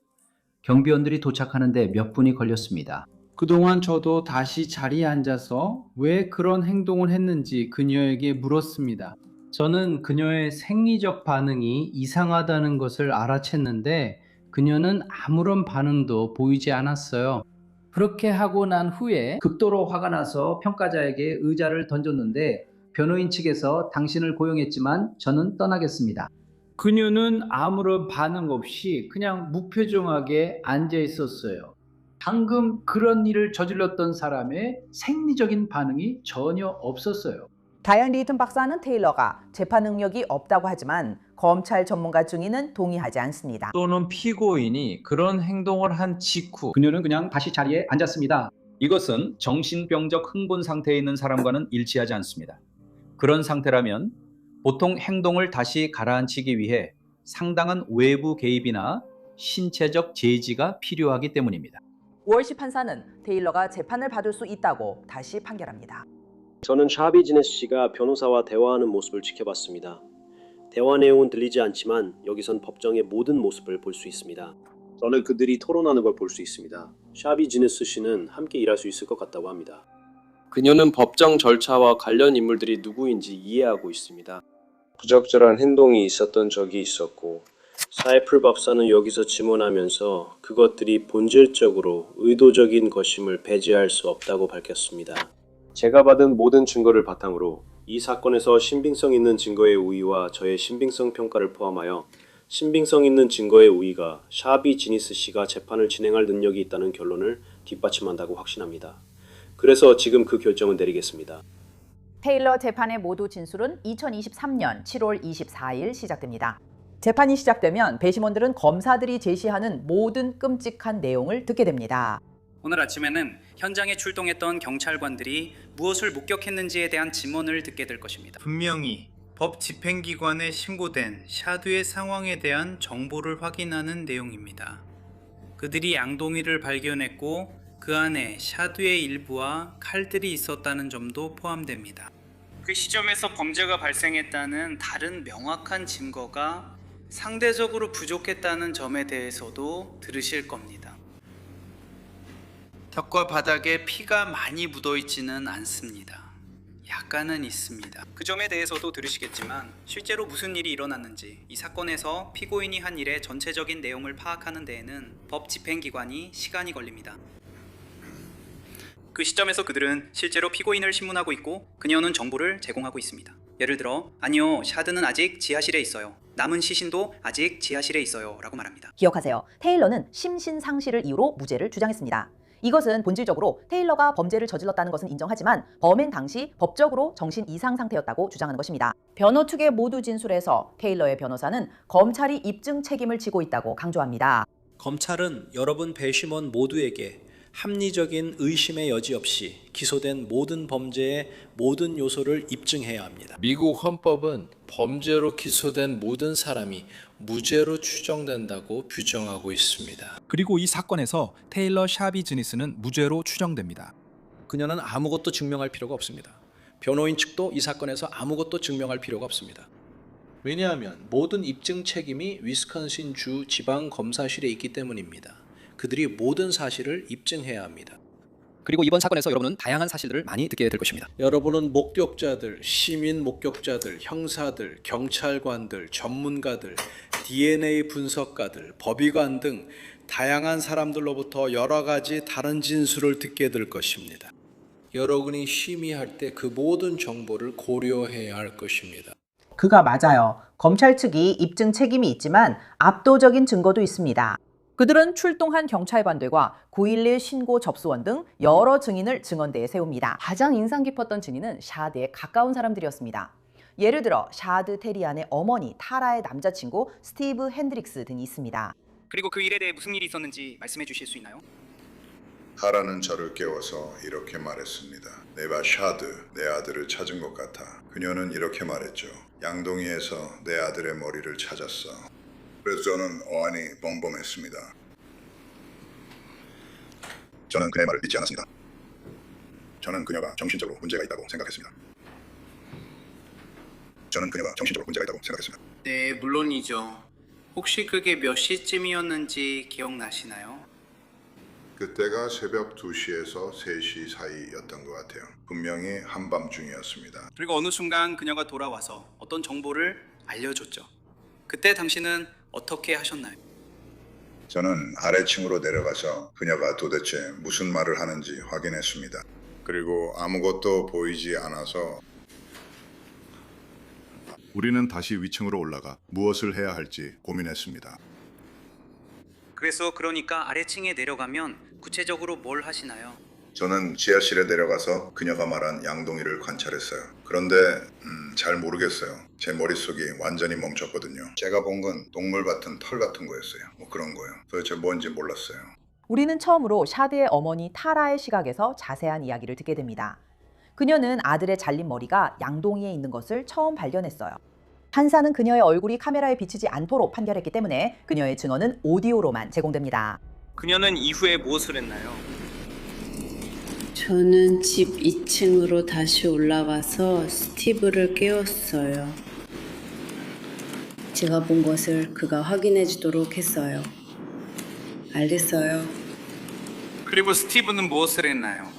경비원들이 도착하는데 몇 분이 걸렸습니다. 그동안 저도 다시 자리에 앉아서 왜 그런 행동을 했는지 그녀에게 물었습니다. 저는 그녀의 생리적 반응이 이상하다는 것을 알아챘는데 그녀는 아무런 반응도 보이지 않았어요. 그렇게 하고 난 후에 극도로 화가 나서 평가자에게 의자를 던졌는데 변호인 측에서 당신을 고용했지만 저는 떠나겠습니다. 그녀는 아무런 반응 없이 그냥 무표정하게 앉아 있었어요. 방금 그런 일을 저질렀던 사람의 생리적인 반응이 전혀 없었어요. 다이언 리튼 박사는 테일러가 재판 능력이 없다고 하지만 검찰 전문가 증인은 동의하지 않습니다. 또는 피고인이 그런 행동을 한 직후 그녀는 그냥 다시 자리에 앉았습니다. 이것은 정신병적 흥분 상태에 있는 사람과는 일치하지 않습니다. 그런 상태라면 보통 행동을 다시 가라앉히기 위해 상당한 외부 개입이나 신체적 제지가 필요하기 때문입니다. 월시 판사는 테일러가 재판을 받을 수 있다고 다시 판결합니다. 저는 샤비 지네스 씨가 변호사와 대화하는 모습을 지켜봤습니다. 대화 내용은 들리지 않지만 여기선 법정의 모든 모습을 볼 수 있습니다. 저는 그들이 토론하는 걸 볼 수 있습니다. 샤비 지네스 씨는 함께 일할 수 있을 것 같다고 합니다. 그녀는 법정 절차와 관련 인물들이 누구인지 이해하고 있습니다. 부적절한 행동이 있었던 적이 있었고 사이플 박사는 여기서 증언하면서 그것들이 본질적으로 의도적인 것임을 배제할 수 없다고 밝혔습니다. 제가 받은 모든 증거를 바탕으로 이 사건에서 신빙성 있는 증거의 우위와 저의 신빙성 평가를 포함하여 신빙성 있는 증거의 우위가 샤비 지니스 씨가 재판을 진행할 능력이 있다는 결론을 뒷받침한다고 확신합니다. 그래서 지금 그 결정을 내리겠습니다. 테일러 재판의 모두 진술은 2023년 7월 24일 시작됩니다. 재판이 시작되면 배심원들은 검사들이 제시하는 모든 끔찍한 내용을 듣게 됩니다. 오늘 아침에는 현장에 출동했던 경찰관들이 무엇을 목격했는지에 대한 증언을 듣게 될 것입니다. 분명히 법 집행기관에 신고된 샤드의 상황에 대한 정보를 확인하는 내용입니다. 그들이 양동이를 발견했고 그 안에 샤드의 일부와 칼들이 있었다는 점도 포함됩니다. 그 시점에서 범죄가 발생했다는 다른 명확한 증거가 상대적으로 부족했다는 점에 대해서도 들으실 겁니다. 벽과 바닥에 피가 많이 묻어있지는 않습니다. 약간은 있습니다. 그 점에 대해서도 들으시겠지만 실제로 무슨 일이 일어났는지 이 사건에서 피고인이 한 일의 전체적인 내용을 파악하는 데에는 법 집행기관이 시간이 걸립니다. 그 시점에서 그들은 실제로 피고인을 신문하고 있고 그녀는 정보를 제공하고 있습니다. 예를 들어 아니요, 샤드는 아직 지하실에 있어요. 남은 시신도 아직 지하실에 있어요 라고 말합니다. 기억하세요. 테일러는 심신상실을 이유로 무죄를 주장했습니다. 이것은 본질적으로 테일러가 범죄를 저질렀다는 것은 인정하지만 범행 당시 법적으로 정신 이상 상태였다고 주장하는 것입니다. 변호 측의 모두 진술에서 테일러의 변호사는 검찰이 입증 책임을 지고 있다고 강조합니다. 검찰은 여러분 배심원 모두에게 합리적인 의심의 여지 없이 기소된 모든 범죄의 모든 요소를 입증해야 합니다. 미국 헌법은 범죄로 기소된 모든 사람이 무죄로 추정된다고 규정하고 있습니다. 그리고 이 사건에서 테일러 샤비 지니스는 무죄로 추정됩니다. 그녀는 아무것도 증명할 필요가 없습니다. 변호인 측도 이 사건에서 아무것도 증명할 필요가 없습니다. 왜냐하면 모든 입증 책임이 위스콘신 주 지방검사실에 있기 때문입니다. 그들이 모든 사실을 입증해야 합니다. 그리고 이번 사건에서 여러분은 다양한 사실들을 많이 듣게 될 것입니다. 여러분은 목격자들, 시민 목격자들, 형사들, 경찰관들, 전문가들, DNA 분석가들, 법의관 등 다양한 사람들로부터 여러 가지 다른 진술을 듣게 될 것입니다. 여러분이 심의할 때 그 모든 정보를 고려해야 할 것입니다. 그가 맞아요. 검찰 측이 입증 책임이 있지만 압도적인 증거도 있습니다. 그들은 출동한 경찰관들과 9.11 신고 접수원 등 여러 증인을 증언대에 세웁니다. 가장 인상 깊었던 증인은 샤드에 가까운 사람들이었습니다. 예를 들어 샤드 테리안의 어머니 타라의 남자친구 스티브 핸드릭스 등이 있습니다. 그리고 그 일에 대해 무슨 일이 있었는지 말씀해 주실 수 있나요? 타라는 저를 깨워서 이렇게 말했습니다. 내가 샤드, 내 아들을 찾은 것 같아. 그녀는 이렇게 말했죠. 양동이에서 내 아들의 머리를 찾았어. 그래서 저는 어안이 벙벙했습니다. 저는 그의 말을 믿지 않았습니다. 저는 그녀가 정신적으로 문제가 있다고 생각했습니다. 네, 물론이죠. 혹시 그게 몇 시쯤이었는지 기억나시나요? 그때가 새벽 2시에서 3시 사이였던 것 같아요. 분명히 한밤중이었습니다. 그리고 어느 순간 그녀가 돌아와서 어떤 정보를 알려줬죠. 그때 당신은 어떻게 하셨나요? 저는 아래층으로 내려가서 그녀가 도대체 무슨 말을 하는지 확인했습니다. 그리고 아무것도 보이지 않아서 우리는 다시 위층으로 올라가 무엇을 해야 할지 고민했습니다. 그러니까 아래층에 내려가면 구체적으로 뭘 하시나요? 저는 지하실에 내려가서 그녀가 말한 양동이를 관찰했어요. 그런데 잘 모르겠어요. 제 머릿속이 완전히 멈췄거든요. 제가 본 건 동물 같은 털 같은 거였어요. 뭐 그런 거요. 도대체 뭔지 몰랐어요. 우리는 처음으로 샤드의 어머니 타라의 시각에서 자세한 이야기를 듣게 됩니다. 그녀는 아들의 잘린 머리가 양동이에 있는 것을 처음 발견했어요. 판사는 그녀의 얼굴이 카메라에 비치지 않도록 판결했기 때문에 그녀의 증언은 오디오로만 제공됩니다. 그녀는 이후에 무엇을 했나요? 저는 집 2층으로 다시 올라가서 스티브를 깨웠어요. 제가 본 것을 그가 확인해 주도록 했어요. 알겠어요. 그리고 스티브는 무엇을 했나요?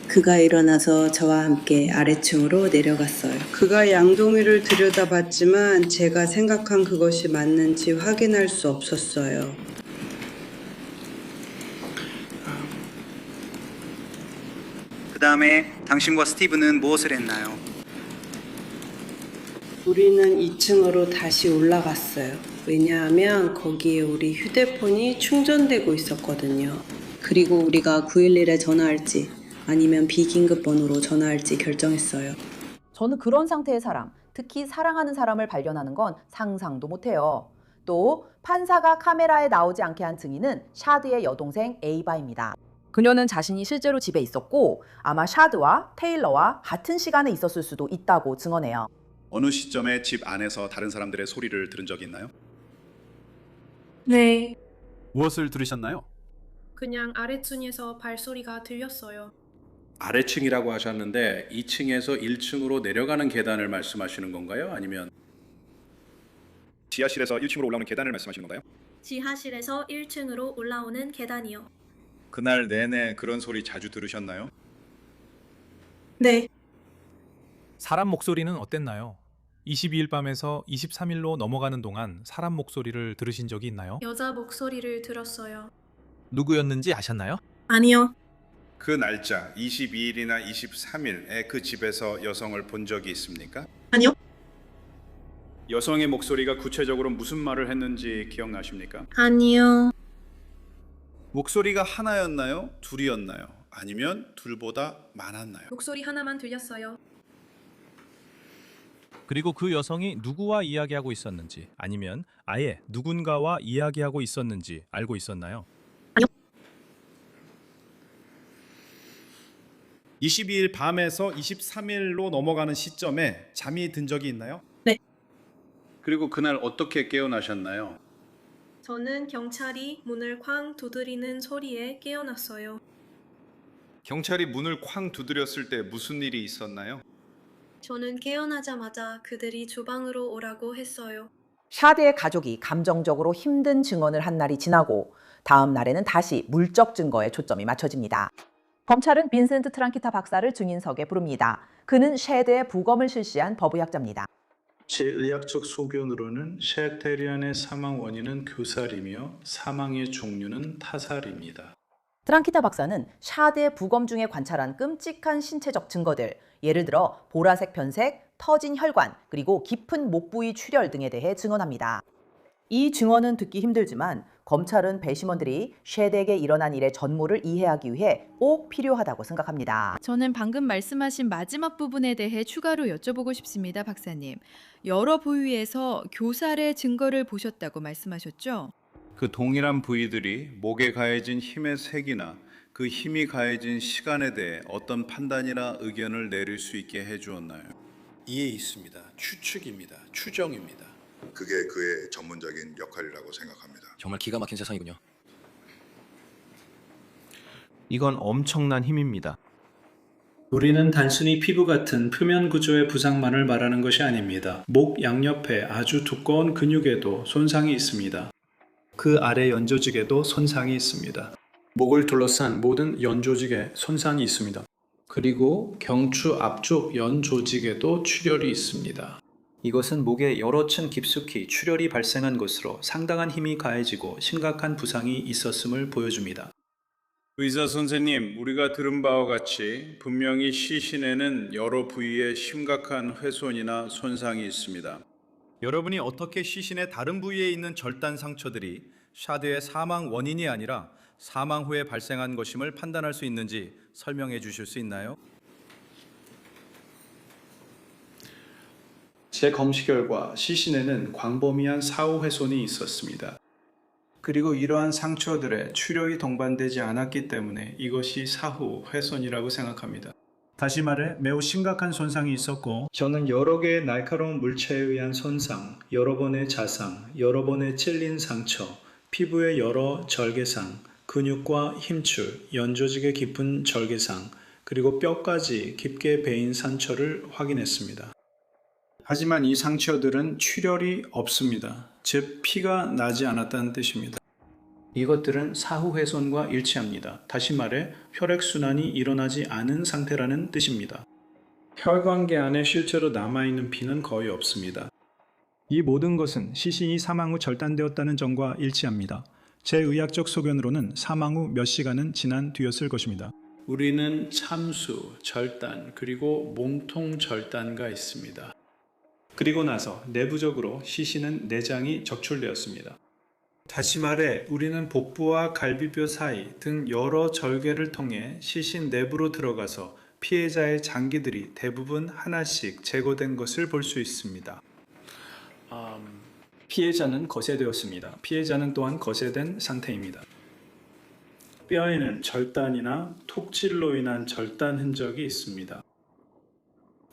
그가 일어나서 저와 함께 아래층으로 내려갔어요. 그가 양동이를 들여다봤지만 제가 생각한 그것이 맞는지 확인할 수 없었어요. 그 다음에 당신과 스티브는 무엇을 했나요? 우리는 2층으로 다시 올라갔어요. 왜냐하면 거기에 우리 휴대폰이 충전되고 있었거든요. 그리고 우리가 911에 전화할지 아니면 비긴급 번호로 전화할지 결정했어요. 저는 그런 상태의 사람, 특히 사랑하는 사람을 발견하는 건 상상도 못해요. 또 판사가 카메라에 나오지 않게 한 증인은 샤드의 여동생 에이바입니다. 그녀는 자신이 실제로 집에 있었고 아마 샤드와 테일러와 같은 시간에 있었을 수도 있다고 증언해요. 어느 시점에 집 안에서 다른 사람들의 소리를 들은 적이 있나요? 네. 무엇을 들으셨나요? 그냥 아래층에서 발소리가 들렸어요. 아래층이라고 하셨는데 2층에서 1층으로 내려가는 계단을 말씀하시는 건가요? 아니면 지하실에서 1층으로 올라오는 계단을 말씀하시는 건가요? 지하실에서 1층으로 올라오는 계단이요. 그날 내내 그런 소리 자주 들으셨나요? 네. 사람 목소리는 어땠나요? 22일 밤에서 23일로 넘어가는 동안 사람 목소리를 들으신 적이 있나요? 여자 목소리를 들었어요. 누구였는지 아셨나요? 아니요. 그 날짜 22일이나 23일에 그 집에서 여성을 본 적이 있습니까? 아니요. 여성의 목소리가 구체적으로 무슨 말을 했는지 기억나십니까? 아니요. 목소리가 하나였나요? 둘이었나요? 아니면 둘보다 많았나요? 목소리 하나만 들렸어요. 그리고 그 여성이 누구와 이야기하고 있었는지 아니면 아예 누군가와 이야기하고 있었는지 알고 있었나요? 22일 밤에서 23일로 넘어가는 시점에 잠이 든 적이 있나요? 네. 그리고 그날 어떻게 깨어나셨나요? 저는 경찰이 문을 쾅 두드리는 소리에 깨어났어요. 경찰이 문을 쾅 두드렸을 때 무슨 일이 있었나요? 저는 깨어나자마자 그들이 주방으로 오라고 했어요. 샤드의 가족이 감정적으로 힘든 증언을 한 날이 지나고 다음 날에는 다시 물적 증거에 초점이 맞춰집니다. 검찰은 빈센트 트랑키타 박사를 증인석에 부릅니다. 그는 샤드의 부검을 실시한 법의학자입니다. 제 의학적 소견으로는 샤테리안의 사망 원인은 교살이며 사망의 종류는 타살입니다. 트랑키타 박사는 샤드의 부검 중에 관찰한 끔찍한 신체적 증거들, 예를 들어 보라색 편색, 터진 혈관, 그리고 깊은 목 부위 출혈 등에 대해 증언합니다. 이 증언은 듣기 힘들지만 검찰은 배심원들이 샤드에게 일어난 일의 전모를 이해하기 위해 꼭 필요하다고 생각합니다. 저는 방금 말씀하신 마지막 부분에 대해 추가로 여쭤보고 싶습니다, 박사님. 여러 부위에서 교살의 증거를 보셨다고 말씀하셨죠? 그 동일한 부위들이 목에 가해진 힘의 색이나 그 힘이 가해진 시간에 대해 어떤 판단이나 의견을 내릴 수 있게 해주었나요? 이해 있습니다. 추측입니다. 추정입니다. 그게 그의 전문적인 역할이라고 생각합니다. 정말 기가 막힌 세상이군요. 이건 엄청난 힘입니다. 우리는 단순히 피부 같은 표면 구조의 부상만을 말하는 것이 아닙니다. 목 양옆에 아주 두꺼운 근육에도 손상이 있습니다. 그 아래 연조직에도 손상이 있습니다. 목을 둘러싼 모든 연조직에 손상이 있습니다. 그리고 경추 앞쪽 연조직에도 출혈이 있습니다. 이것은 목에 여러 층 깊숙이 출혈이 발생한 것으로 상당한 힘이 가해지고 심각한 부상이 있었음을 보여줍니다. 의사 선생님, 우리가 들은 바와 같이 분명히 시신에는 여러 부위에 심각한 훼손이나 손상이 있습니다. 여러분이 어떻게 시신의 다른 부위에 있는 절단 상처들이 샤드의 사망 원인이 아니라 사망 후에 발생한 것임을 판단할 수 있는지 설명해 주실 수 있나요? 제 검시 결과 시신에는 광범위한 사후 훼손이 있었습니다. 그리고 이러한 상처들에 출혈이 동반되지 않았기 때문에 이것이 사후 훼손이라고 생각합니다. 다시 말해 매우 심각한 손상이 있었고 저는 여러 개의 날카로운 물체에 의한 손상, 여러 번의 자상, 여러 번의 찔린 상처, 피부의 여러 절개상, 근육과 힘줄, 연조직의 깊은 절개상, 그리고 뼈까지 깊게 베인 상처를 확인했습니다. 하지만 이 상처들은 출혈이 없습니다. 즉 피가 나지 않았다는 뜻입니다. 이것들은 사후 훼손과 일치합니다. 다시 말해 혈액순환이 일어나지 않은 상태라는 뜻입니다. 혈관계 안에 실제로 남아있는 피는 거의 없습니다. 이 모든 것은 시신이 사망 후 절단되었다는 점과 일치합니다. 제 의학적 소견으로는 사망 후 몇 시간은 지난 뒤였을 것입니다. 우리는 참수, 절단, 그리고 몸통 절단가 있습니다. 그리고 나서 내부적으로 시신은 내장이 적출되었습니다. 다시 말해 우리는 복부와 갈비뼈 사이 등 여러 절개를 통해 시신 내부로 들어가서 피해자의 장기들이 대부분 하나씩 제거된 것을 볼 수 있습니다. 피해자는 거세되었습니다. 피해자는 또한 거세된 상태입니다. 뼈에는 절단이나 톡질로 인한 절단 흔적이 있습니다.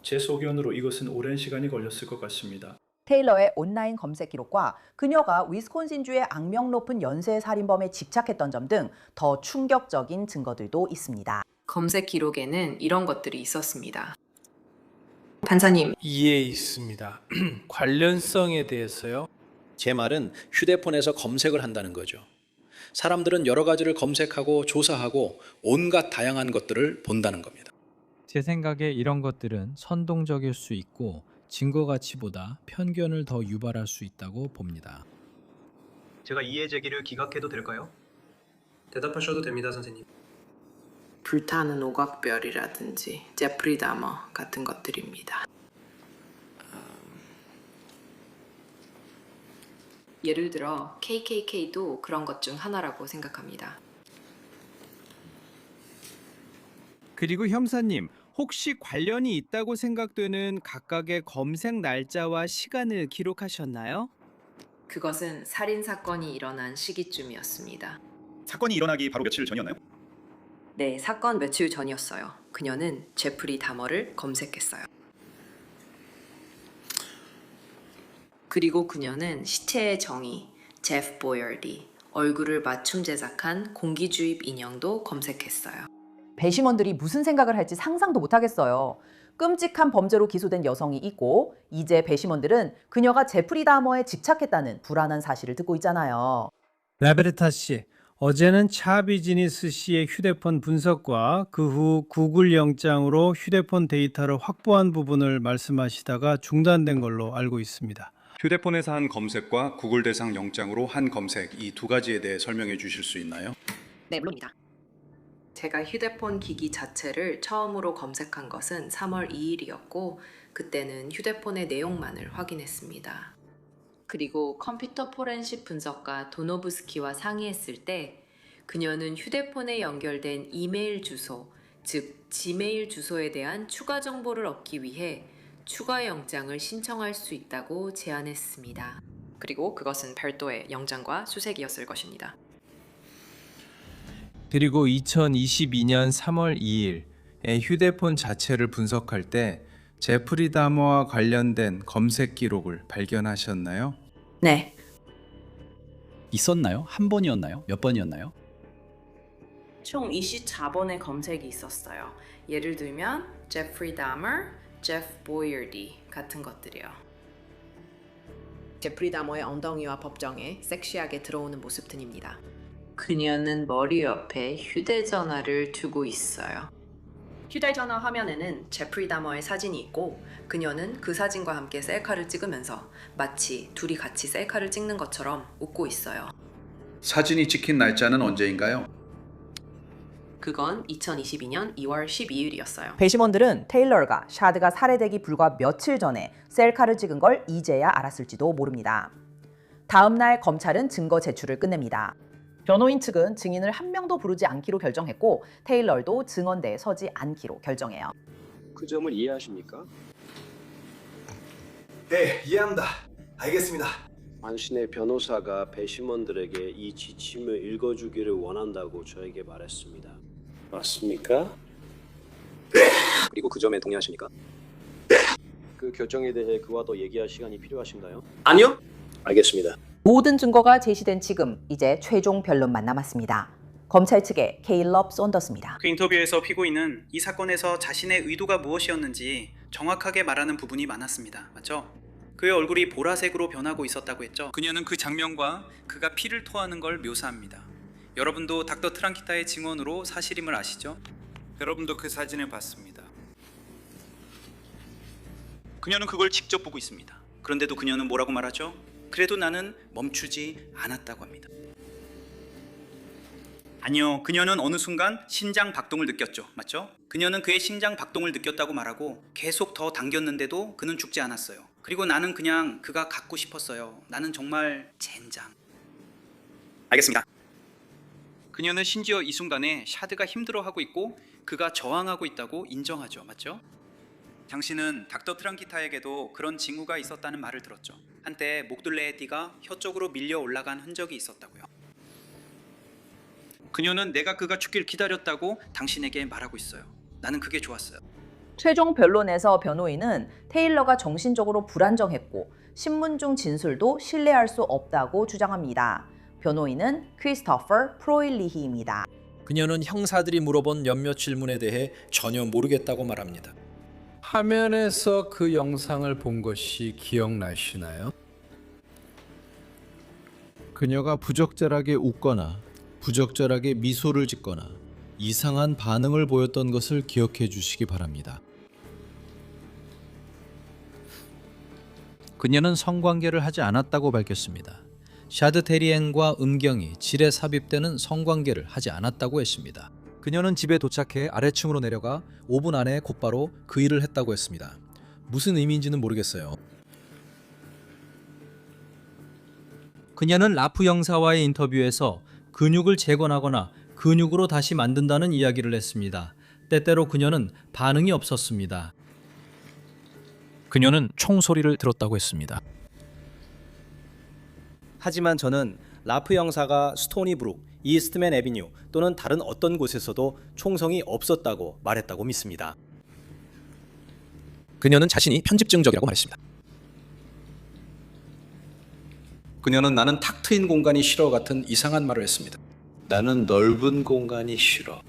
제 소견으로 이것은 오랜 시간이 걸렸을 것 같습니다. 테일러의 온라인 검색 기록과 그녀가 위스콘신주의 악명 높은 연쇄 살인범에 집착했던 점 등 더 충격적인 증거들도 있습니다. 검색 기록에는 이런 것들이 있었습니다. 판사님. 이해 있습니다. 관련성에 대해서요? 제 말은 휴대폰에서 검색을 한다는 거죠. 사람들은 여러 가지를 검색하고 조사하고 온갖 다양한 것들을 본다는 겁니다. 제 생각에 이런 것들은 선동적일 수 있고 증거 가치보다 편견을 더 유발할 수 있다고 봅니다. 제가 이해 제기를 기각해도 될까요? 대답하셔도 됩니다, 선생님. 불타는 오각별이라든지 제프리 다머 같은 것들입니다. 예를 들어 KKK도 그런 것 중 하나라고 생각합니다. 그리고 형사님, 혹시 관련이 있다고 생각되는 각각의 검색 날짜와 시간을 기록하셨나요? 그것은 살인 사건이 일어난 시기쯤이었습니다. 사건이 일어나기 바로 며칠 전이었나요? 네, 사건 며칠 전이었어요. 그녀는 제프리 다머를 검색했어요. 그리고 그녀는 시체의 정의, 제프 보여디, 얼굴을 맞춤 제작한 공기주입 인형도 검색했어요. 배심원들이 무슨 생각을 할지 상상도 못하겠어요. 끔찍한 범죄로 기소된 여성이 있고 이제 배심원들은 그녀가 제프리 다머에 집착했다는 불안한 사실을 듣고 있잖아요. 라베르타 씨, 어제는 차 비즈니스 씨의 휴대폰 분석과 그 후 구글 영장으로 휴대폰 데이터를 확보한 부분을 말씀하시다가 중단된 걸로 알고 있습니다. 휴대폰에서 한 검색과 구글 대상 영장으로 한 검색, 이 두 가지에 대해 설명해 주실 수 있나요? 네, 물론입니다. 제가 휴대폰 기기 자체를 처음으로 검색한 것은 3월 2일이었고 그때는 휴대폰의 내용만을 확인했습니다. 그리고 컴퓨터 포렌식 분석가 도노부스키와 상의했을 때 그녀는 휴대폰에 연결된 이메일 주소, 즉 지메일 주소에 대한 추가 정보를 얻기 위해 추가 영장을 신청할 수 있다고 제안했습니다. 그리고 그것은 별도의 영장과 수색이었을 것입니다. 그리고 2022년 3월 2일에 휴대폰 자체를 분석할 때 제프리 다머와 관련된 검색 기록을 발견하셨나요? 네. 있었나요? 한 번이었나요? 몇 번이었나요? 총 24번의 검색이 있었어요. 예를 들면 제프리 다머, 제프 보이어디 같은 것들이요. 제프리 다머의 엉덩이와 법정에 섹시하게 들어오는 모습 등입니다. 그녀는 머리 옆에 휴대전화를 두고 있어요. 휴대전화 화면에는 제프리 다머의 사진이 있고 그녀는 그 사진과 함께 셀카를 찍으면서 마치 둘이 같이 셀카를 찍는 것처럼 웃고 있어요. 사진이 찍힌 날짜는 언제인가요? 그건 2022년 2월 12일이었어요. 배심원들은 테일러가 샤드가 살해되기 불과 며칠 전에 셀카를 찍은 걸 이제야 알았을지도 모릅니다. 다음 날 검찰은 증거 제출을 끝냅니다. 변호인 측은 증인을 한 명도 부르지 않기로 결정했고 테일러도 증언대에 서지 않기로 결정해요. 그 점을 이해하십니까? 네, 이해합니다. 알겠습니다. 당신의 변호사가 배심원들에게 이 지침을 읽어주기를 원한다고 저에게 말했습니다. 맞습니까? 그리고 그 점에 동의하십니까? 그 결정에 대해 그와 더 얘기할 시간이 필요하신가요? 아니요. 알겠습니다. 모든 증거가 제시된 지금 이제 최종 변론만 남았습니다. 검찰 측의 케일럽 썬더스입니다. 그 인터뷰에서 피고인은 이 사건에서 자신의 의도가 무엇이었는지 정확하게 말하는 부분이 많았습니다. 맞죠? 그의 얼굴이 보라색으로 변하고 있었다고 했죠. 그녀는 그 장면과 그가 피를 토하는 걸 묘사합니다. 여러분도 닥터 트랑키타의 증언으로 사실임을 아시죠? 여러분도 그 사진을 봤습니다. 그녀는 그걸 직접 보고 있습니다. 그런데도 그녀는 뭐라고 말하죠? 그래도 나는 멈추지 않았다고 합니다. 아니요, 그녀는 어느 순간 심장 박동을 느꼈죠. 맞죠? 그녀는 그의 심장 박동을 느꼈다고 말하고 계속 더 당겼는데도 그는 죽지 않았어요. 그리고 나는 그냥 그가 갖고 싶었어요. 나는 정말 젠장. 알겠습니다. 그녀는 심지어 이 순간에 샤드가 힘들어하고 있고 그가 저항하고 있다고 인정하죠. 맞죠? 당신은 닥터 트랑키타에게도 그런 징후가 있었다는 말을 들었죠. 한때 목둘레의 띠가 혀 쪽으로 밀려 올라간 흔적이 있었다고요. 그녀는 내가 그가 죽길 기다렸다고 당신에게 말하고 있어요. 나는 그게 좋았어요. 최종 변론에서 변호인은 테일러가 정신적으로 불안정했고 신문 중 진술도 신뢰할 수 없다고 주장합니다. 변호인은 크리스토퍼 프로일리히입니다. 그녀는 형사들이 물어본 몇몇 질문에 대해 전혀 모르겠다고 말합니다. 화면에서 그 영상을 본 것이 기억나시나요? 그녀가 부적절하게 웃거나 부적절하게 미소를 짓거나 이상한 반응을 보였던 것을 기억해 주시기 바랍니다. 그녀는 성관계를 하지 않았다고 밝혔습니다. 샤드 테리엔과 음경이 질에 삽입되는 성관계를 하지 않았다고 했습니다. 그녀는 집에 도착해 아래층으로 내려가 5분 안에 곧바로 그 일을 했다고 했습니다. 무슨 의미인지는 모르겠어요. 그녀는 라프 형사와의 인터뷰에서 근육을 재건하거나 근육으로 다시 만든다는 이야기를 했습니다. 때때로 그녀는 반응이 없었습니다. 그녀는 총소리를 들었다고 했습니다. 하지만 저는 라프 형사가 스토니브룩, 이스트맨 애비뉴 또는 다른 어떤 곳에서도 총성이 없었다고 말했다고 믿습니다. 그녀는 자신이 편집증적이라고 말했습니다. 그녀는 나는 탁 트인 공간이 싫어 같은 이상한 말을 했습니다. 나는 넓은 공간이 싫어.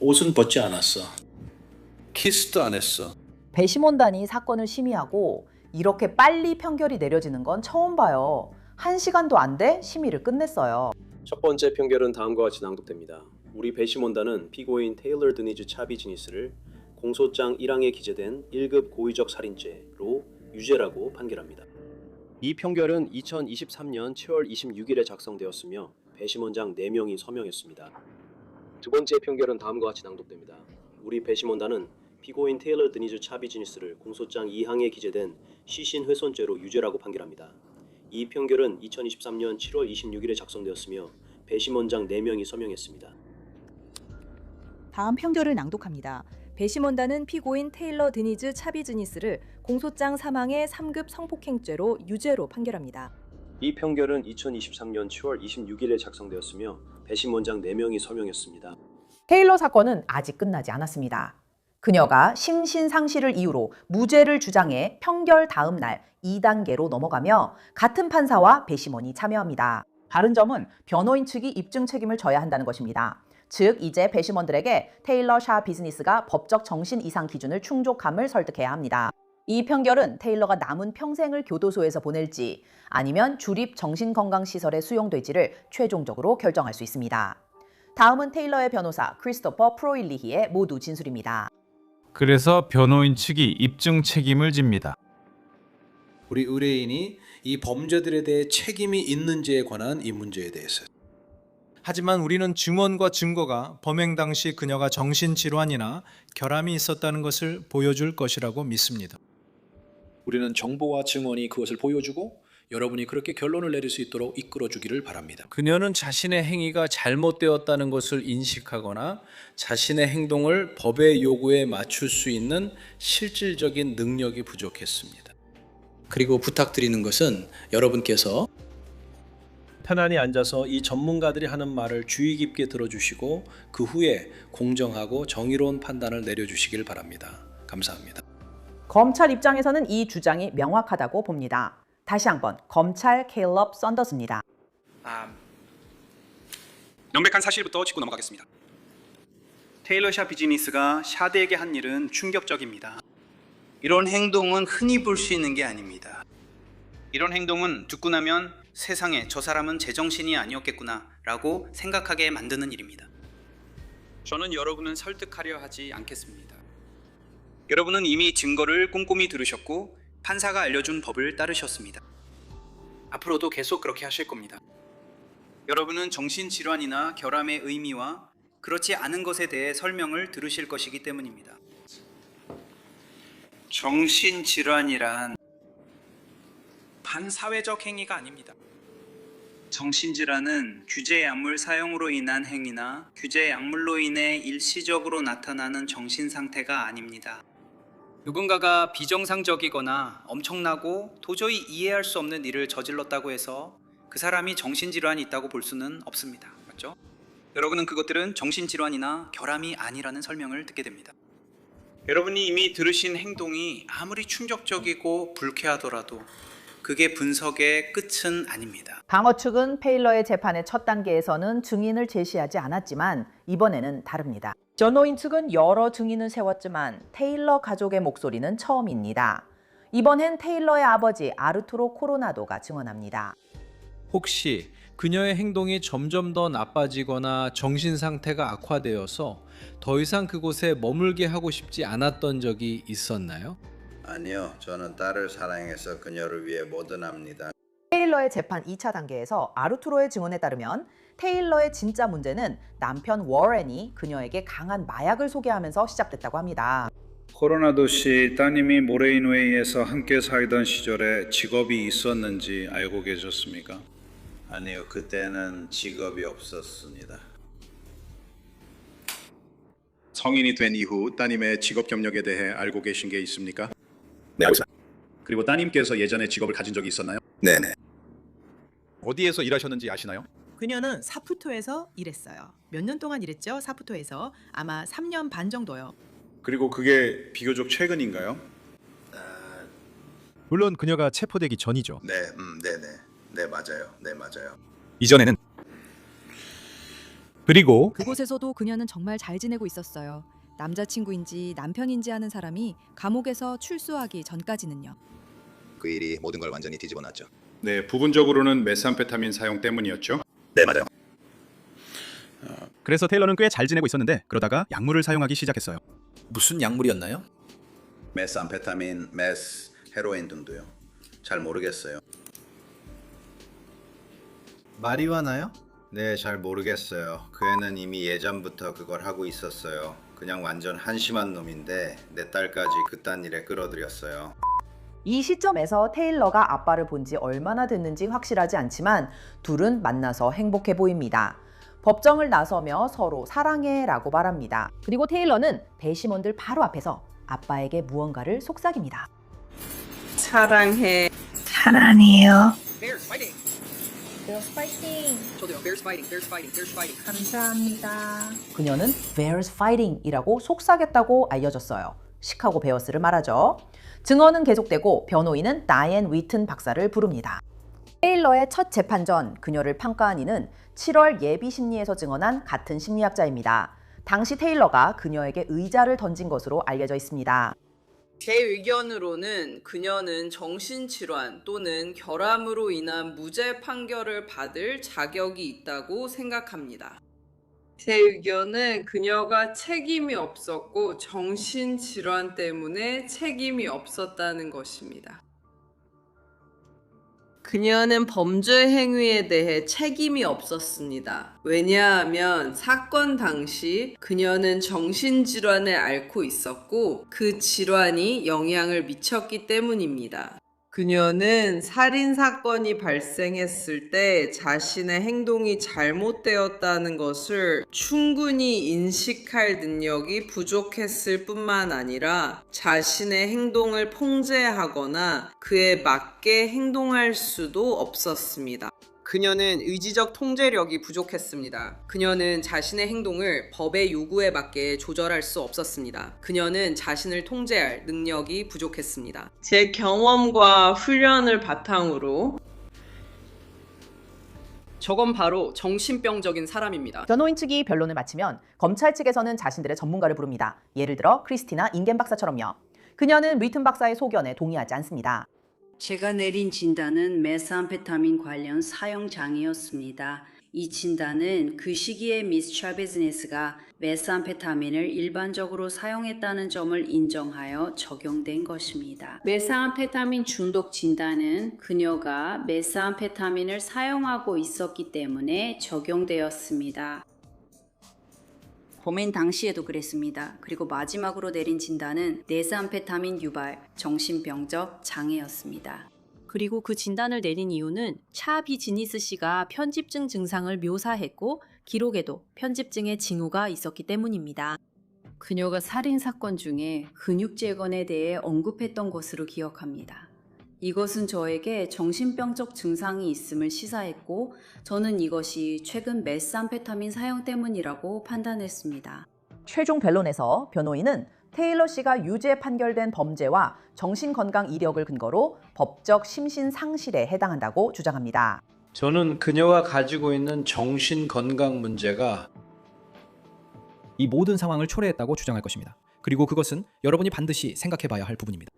옷은 벗지 않았어. 키스도 안 했어. 배심원단이 사건을 심의하고 이렇게 빨리 판결이 내려지는 건 처음 봐요. 1시간도 안 돼 심의를 끝냈어요. 첫 번째 판결은 다음과 같이 낭독됩니다. 우리 배심원단은 피고인 테일러 드니즈 차비지니스를 공소장 1항에 기재된 1급 고의적 살인죄로 유죄라고 판결합니다. 이 판결은 2023년 7월 26일에 작성되었으며 배심원장 4명이 서명했습니다. 두 번째 판결은 다음과 같이 낭독됩니다. 우리 배심원단은 피고인 테일러 드니즈 차비지니스를 공소장 2항에 기재된 시신훼손죄로 유죄라고 판결합니다. 이 판결은 2023년 7월 26일에 작성되었으며 배심원장 4명이 서명했습니다. 다음 판결을 낭독합니다. 배심원단은 피고인 테일러 드니즈 차비즈니스를 공소장 3항의 3급 성폭행죄로 유죄로 판결합니다. 이 판결은 2023년 7월 26일에 작성되었으며 배심원장 4명이 서명했습니다. 테일러 사건은 아직 끝나지 않았습니다. 그녀가 심신상실을 이유로 무죄를 주장해 판결 다음 날 2단계로 넘어가며 같은 판사와 배심원이 참여합니다. 다른 점은 변호인 측이 입증 책임을 져야 한다는 것입니다. 즉 이제 배심원들에게 테일러 샤 비즈니스가 법적 정신 이상 기준을 충족함을 설득해야 합니다. 이 판결은 테일러가 남은 평생을 교도소에서 보낼지 아니면 주립 정신건강시설에 수용될지를 최종적으로 결정할 수 있습니다. 다음은 테일러의 변호사 크리스토퍼 프로일리히의 모두 진술입니다. 그래서 변호인 측이 입증 책임을 집니다. 우리 의뢰인이 이 범죄들에 대해 책임이 있는지에 관한 이 문제에 대해서 하지만 우리는 증언과 증거가 범행 당시 그녀가 정신질환이나 결함이 있었다는 것을 보여줄 것이라고 믿습니다. 우리는 정보와 증언이 그것을 보여주고 여러분이 그렇게 결론을 내릴 수 있도록 이끌어 주기를 바랍니다. 그녀는 자신의 행위가 잘못되었다는 것을 인식하거나 자신의 행동을 법의 요구에 맞출 수 있는 실질적인 능력이 부족했습니다. 그리고 부탁드리는 것은 여러분께서 편안히 앉아서 이 전문가들이 하는 말을 주의 깊게 들어주시고 그 후에 공정하고 정의로운 판단을 내려주시길 바랍니다. 감사합니다. 검찰 입장에서는 이 주장이 명확하다고 봅니다. 다시 한번 검찰 케일럽 썬더스입니다. 명백한 사실부터 짚고 넘어가겠습니다. 테일러 샤 비즈니스가 샤드에게 한 일은 충격적입니다. 이런 행동은 흔히 볼 수 있는 게 아닙니다. 이런 행동은 듣고 나면 세상에 저 사람은 제정신이 아니었겠구나 라고 생각하게 만드는 일입니다. 저는 여러분을 설득하려 하지 않겠습니다. 여러분은 이미 증거를 꼼꼼히 들으셨고 판사가 알려준 법을 따르셨습니다. 앞으로도 계속 그렇게 하실 겁니다. 여러분은 정신질환이나 결함의 의미와 그렇지 않은 것에 대해 설명을 들으실 것이기 때문입니다. 정신질환이란 반사회적 행위가 아닙니다. 정신질환은 규제 약물 사용으로 인한 행위나 규제 약물로 인해 일시적으로 나타나는 정신 상태가 아닙니다. 누군가가 비정상적이거나 엄청나고 도저히 이해할 수 없는 일을 저질렀다고 해서 그 사람이 정신질환이 있다고 볼 수는 없습니다. 맞죠? 여러분은 그것들은 정신질환이나 결함이 아니라는 설명을 듣게 됩니다. 여러분이 이미 들으신 행동이 아무리 충격적이고 불쾌하더라도 그게 분석의 끝은 아닙니다. 방어 측은 테일러의 재판의 첫 단계에서는 증인을 제시하지 않았지만 이번에는 다릅니다. 전노인 측은 여러 증인을 세웠지만 테일러 가족의 목소리는 처음입니다. 이번엔 테일러의 아버지 아르투로 코로나도가 증언합니다. 혹시 그녀의 행동이 점점 더 나빠지거나 정신 상태가 악화되어서 더 이상 그곳에 머물게 하고 싶지 않았던 적이 있었나요? 아니요, 저는 딸을 사랑해서 그녀를 위해 뭐든 합니다. 테일러의 재판 2차 단계에서 아르투로의 증언에 따르면 테일러의 진짜 문제는 남편 워렌이 그녀에게 강한 마약을 소개하면서 시작됐다고 합니다. 코로나도 씨 따님이 모레인웨이에서 함께 살던 시절에 직업이 있었는지 알고 계셨습니까? 아니요, 그때는 직업이 없었습니다. 성인이 된 이후 따님의 직업 경력에 대해 알고 계신 게 있습니까? 네, 알고 있어요. 그리고 따님께서 예전에 직업을 가진 적이 있었나요? 네네. 어디에서 일하셨는지 아시나요? 그녀는 사푸토에서 일했어요. 몇 년 동안 일했죠? 사푸토에서 아마 3년 반 정도요. 그리고 그게 비교적 최근인가요? 물론 그녀가 체포되기 전이죠. 네, 네네. 네, 맞아요. 네, 맞아요. 이전에는 그리고 그곳에서도 그녀는 정말 잘 지내고 있었어요. 남자친구인지 남편인지 하는 사람이 감옥에서 출소하기 전까지는요. 그 일이 모든 걸 완전히 뒤집어 놨죠. 네, 부분적으로는 메삼페타민 사용 때문이었죠. 네, 맞아요. 그래서 테일러는 꽤 잘 지내고 있었는데 그러다가 약물을 사용하기 시작했어요. 무슨 약물이었나요? 메삼페타민, 메스, 헤로인 등도요. 잘 모르겠어요. 마리화나요? 네, 잘 모르겠어요. 그 애는 이미 예전부터 그걸 하고 있었어요. 그냥 완전 한심한 놈인데 내 딸까지 그딴 일에 끌어들였어요. 이 시점에서 테일러가 아빠를 본 지 얼마나 됐는지 확실하지 않지만 둘은 만나서 행복해 보입니다. 법정을 나서며 서로 사랑해 라고 말합니다. 그리고 테일러는 배심원들 바로 앞에서 아빠에게 무언가를 속삭입니다. 사랑해. 사랑해요. Bears fighting. Bears fighting. 저도요. Bears fighting. Bears fighting. Bears fighting. 감사합니다. 그녀는 Bears fighting 이라고 속삭였다고 알려졌어요. 시카고 베어스를 말하죠. 증언은 계속되고 변호인은 다이앤 위튼 박사를 부릅니다. 테일러의 첫 재판 전 그녀를 평가한 이는 7월 예비 심리에서 증언한 같은 심리학자입니다. 당시 테일러가 그녀에게 의자를 던진 것으로 알려져 있습니다. 제 의견으로는 그녀는 정신질환 또는 결함으로 인한 무죄 판결을 받을 자격이 있다고 생각합니다. 제 의견은 그녀가 책임이 없었고 정신질환 때문에 책임이 없었다는 것입니다. 그녀는 범죄 행위에 대해 책임이 없었습니다. 왜냐하면 사건 당시 그녀는 정신질환을 앓고 있었고 그 질환이 영향을 미쳤기 때문입니다. 그녀는 살인 사건이 발생했을 때 자신의 행동이 잘못되었다는 것을 충분히 인식할 능력이 부족했을 뿐만 아니라 자신의 행동을 통제하거나 그에 맞게 행동할 수도 없었습니다. 그녀는 의지적 통제력이 부족했습니다. 그녀는 자신의 행동을 법의 요구에 맞게 조절할 수 없었습니다. 그녀는 자신을 통제할 능력이 부족했습니다. 제 경험과 훈련을 바탕으로 저건 바로 정신병적인 사람입니다. 변호인 측이 변론을 마치면 검찰 측에서는 자신들의 전문가를 부릅니다. 예를 들어 크리스티나 잉겐 박사처럼요. 그녀는 리튼 박사의 소견에 동의하지 않습니다. 제가 내린 진단은 메스암페타민 관련 사용 장애였습니다. 이 진단은 그 시기에 미스 차비즈니스가 메스암페타민을 일반적으로 사용했다는 점을 인정하여 적용된 것입니다. 메스암페타민 중독 진단은 그녀가 메스암페타민을 사용하고 있었기 때문에 적용되었습니다. 범행 당시에도 그랬습니다. 그리고 마지막으로 내린 진단은 메스암페타민 유발 정신병적 장애였습니다. 그리고 그 진단을 내린 이유는 차비지니스 씨가 편집증 증상을 묘사했고 기록에도 편집증의 징후가 있었기 때문입니다. 그녀가 살인 사건 중에 근육 재건에 대해 언급했던 것으로 기억합니다. 이것은 저에게 정신병적 증상이 있음을 시사했고 저는 이것이 최근 메스암페타민 사용 때문이라고 판단했습니다. 최종 변론에서 변호인은 테일러 씨가 유죄 판결된 범죄와 정신건강 이력을 근거로 법적 심신상실에 해당한다고 주장합니다. 저는 그녀가 가지고 있는 정신 건강 문제가 이 모든 상황을 초래했다고 주장할 것입니다. 그리고 그것은 여러분이 반드시 생각해 봐야 할 부분입니다.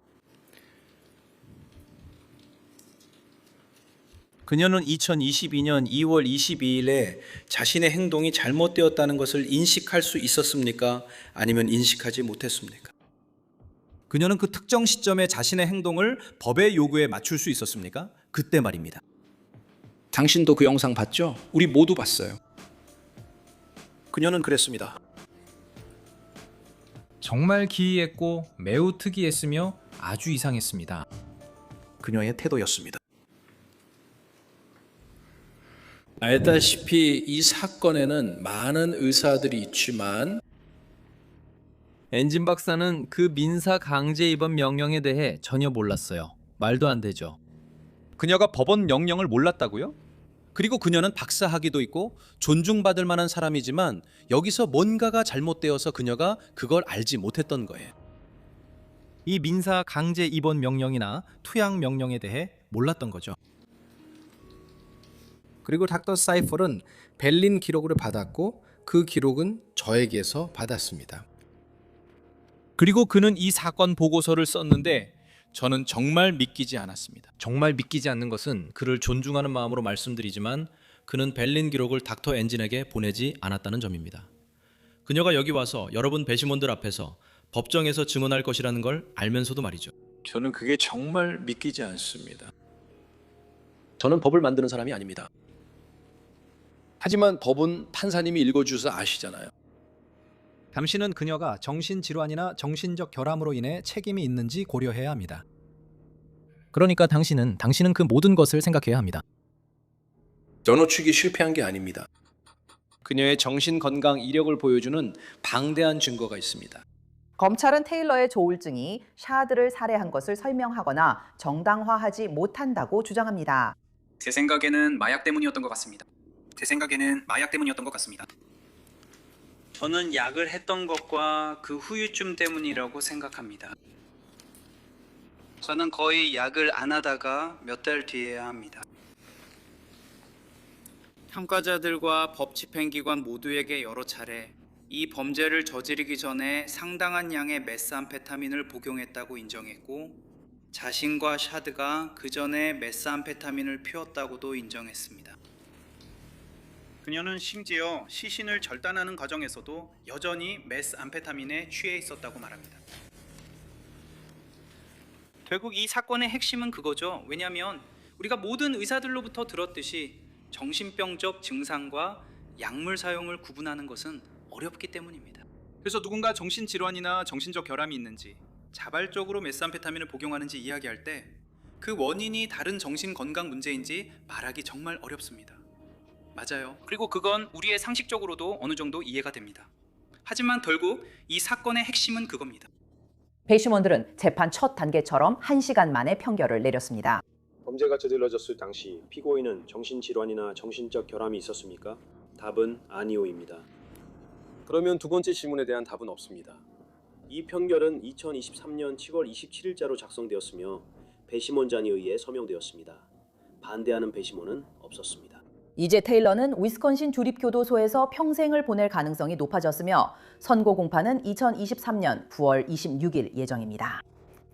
그녀는 2022년 2월 22일에 자신의 행동이 잘못되었다는 것을 인식할 수 있었습니까? 아니면 인식하지 못했습니까? 그녀는 그 특정 시점에 자신의 행동을 법의 요구에 맞출 수 있었습니까? 그때 말입니다. 당신도 그 영상 봤죠? 우리 모두 봤어요. 그녀는 그랬습니다. 정말 기이했고 매우 특이했으며 아주 이상했습니다. 그녀의 태도였습니다. 알다시피 이 사건에는 많은 의사들이 있지만 엔진 박사는 그 민사 강제 입원 명령에 대해 전혀 몰랐어요. 말도 안 되죠. 그녀가 법원 명령을 몰랐다고요? 그리고 그녀는 박사 학위도 있고 존중받을 만한 사람이지만 여기서 뭔가가 잘못되어서 그녀가 그걸 알지 못했던 거예요. 이 민사 강제 입원 명령이나 투약 명령에 대해 몰랐던 거죠. 그리고 닥터 사이펄은 벨린 기록을 받았고 그 기록은 저에게서 받았습니다. 그리고 그는 이 사건 보고서를 썼는데 저는 정말 믿기지 않았습니다. 정말 믿기지 않는 것은 그를 존중하는 마음으로 말씀드리지만 그는 벨린 기록을 닥터 엔진에게 보내지 않았다는 점입니다. 그녀가 여기 와서 여러분 배심원들 앞에서 법정에서 증언할 것이라는 걸 알면서도 말이죠. 저는 그게 정말 믿기지 않습니다. 저는 법을 만드는 사람이 아닙니다. 하지만 법은 판사님이 읽어주셔서 아시잖아요. 당신은 그녀가 정신질환이나 정신적 결함으로 인해 책임이 있는지 고려해야 합니다. 그러니까 당신은 그 모든 것을 생각해야 합니다. 전호축이 실패한 게 아닙니다. 그녀의 정신건강 이력을 보여주는 방대한 증거가 있습니다. 검찰은 테일러의 조울증이 샤드를 살해한 것을 설명하거나 정당화하지 못한다고 주장합니다. 제 생각에는 마약 때문이었던 것 같습니다. 저는 약을 했던 것과 그 후유증 때문이라고 생각합니다. 저는 거의 약을 안 하다가 몇 달 뒤에야 합니다. 평가자들과 법 집행기관 모두에게 여러 차례 이 범죄를 저지르기 전에 상당한 양의 메스암페타민을 복용했다고 인정했고 자신과 샤드가 그 전에 메스암페타민을 피웠다고도 인정했습니다. 그녀는 심지어 시신을 절단하는 과정에서도 여전히 메스암페타민에 취해 있었다고 말합니다. 결국 이 사건의 핵심은 그거죠. 왜냐하면 우리가 모든 의사들로부터 들었듯이 정신병적 증상과 약물 사용을 구분하는 것은 어렵기 때문입니다. 그래서 누군가 정신질환이나 정신적 결함이 있는지, 자발적으로 메스암페타민을 복용하는지 이야기할 때 그 원인이 다른 정신 건강 문제인지 말하기 정말 어렵습니다. 맞아요. 그리고 그건 우리의 상식적으로도 어느 정도 이해가 됩니다. 하지만 결국 이 사건의 핵심은 그겁니다. 배심원들은 재판 첫 단계처럼 1시간 만에 판결을 내렸습니다. 범죄가 저질러졌을 당시 피고인은 정신질환이나 정신적 결함이 있었습니까? 답은 아니오입니다. 그러면 두 번째 질문에 대한 답은 없습니다. 이 판결은 2023년 7월 27일자로 작성되었으며 배심원장에 의해 서명되었습니다. 반대하는 배심원은 없었습니다. 이제 테일러는 위스콘신 주립교도소에서 평생을 보낼 가능성이 높아졌으며 선고 공판은 2023년 9월 26일 예정입니다.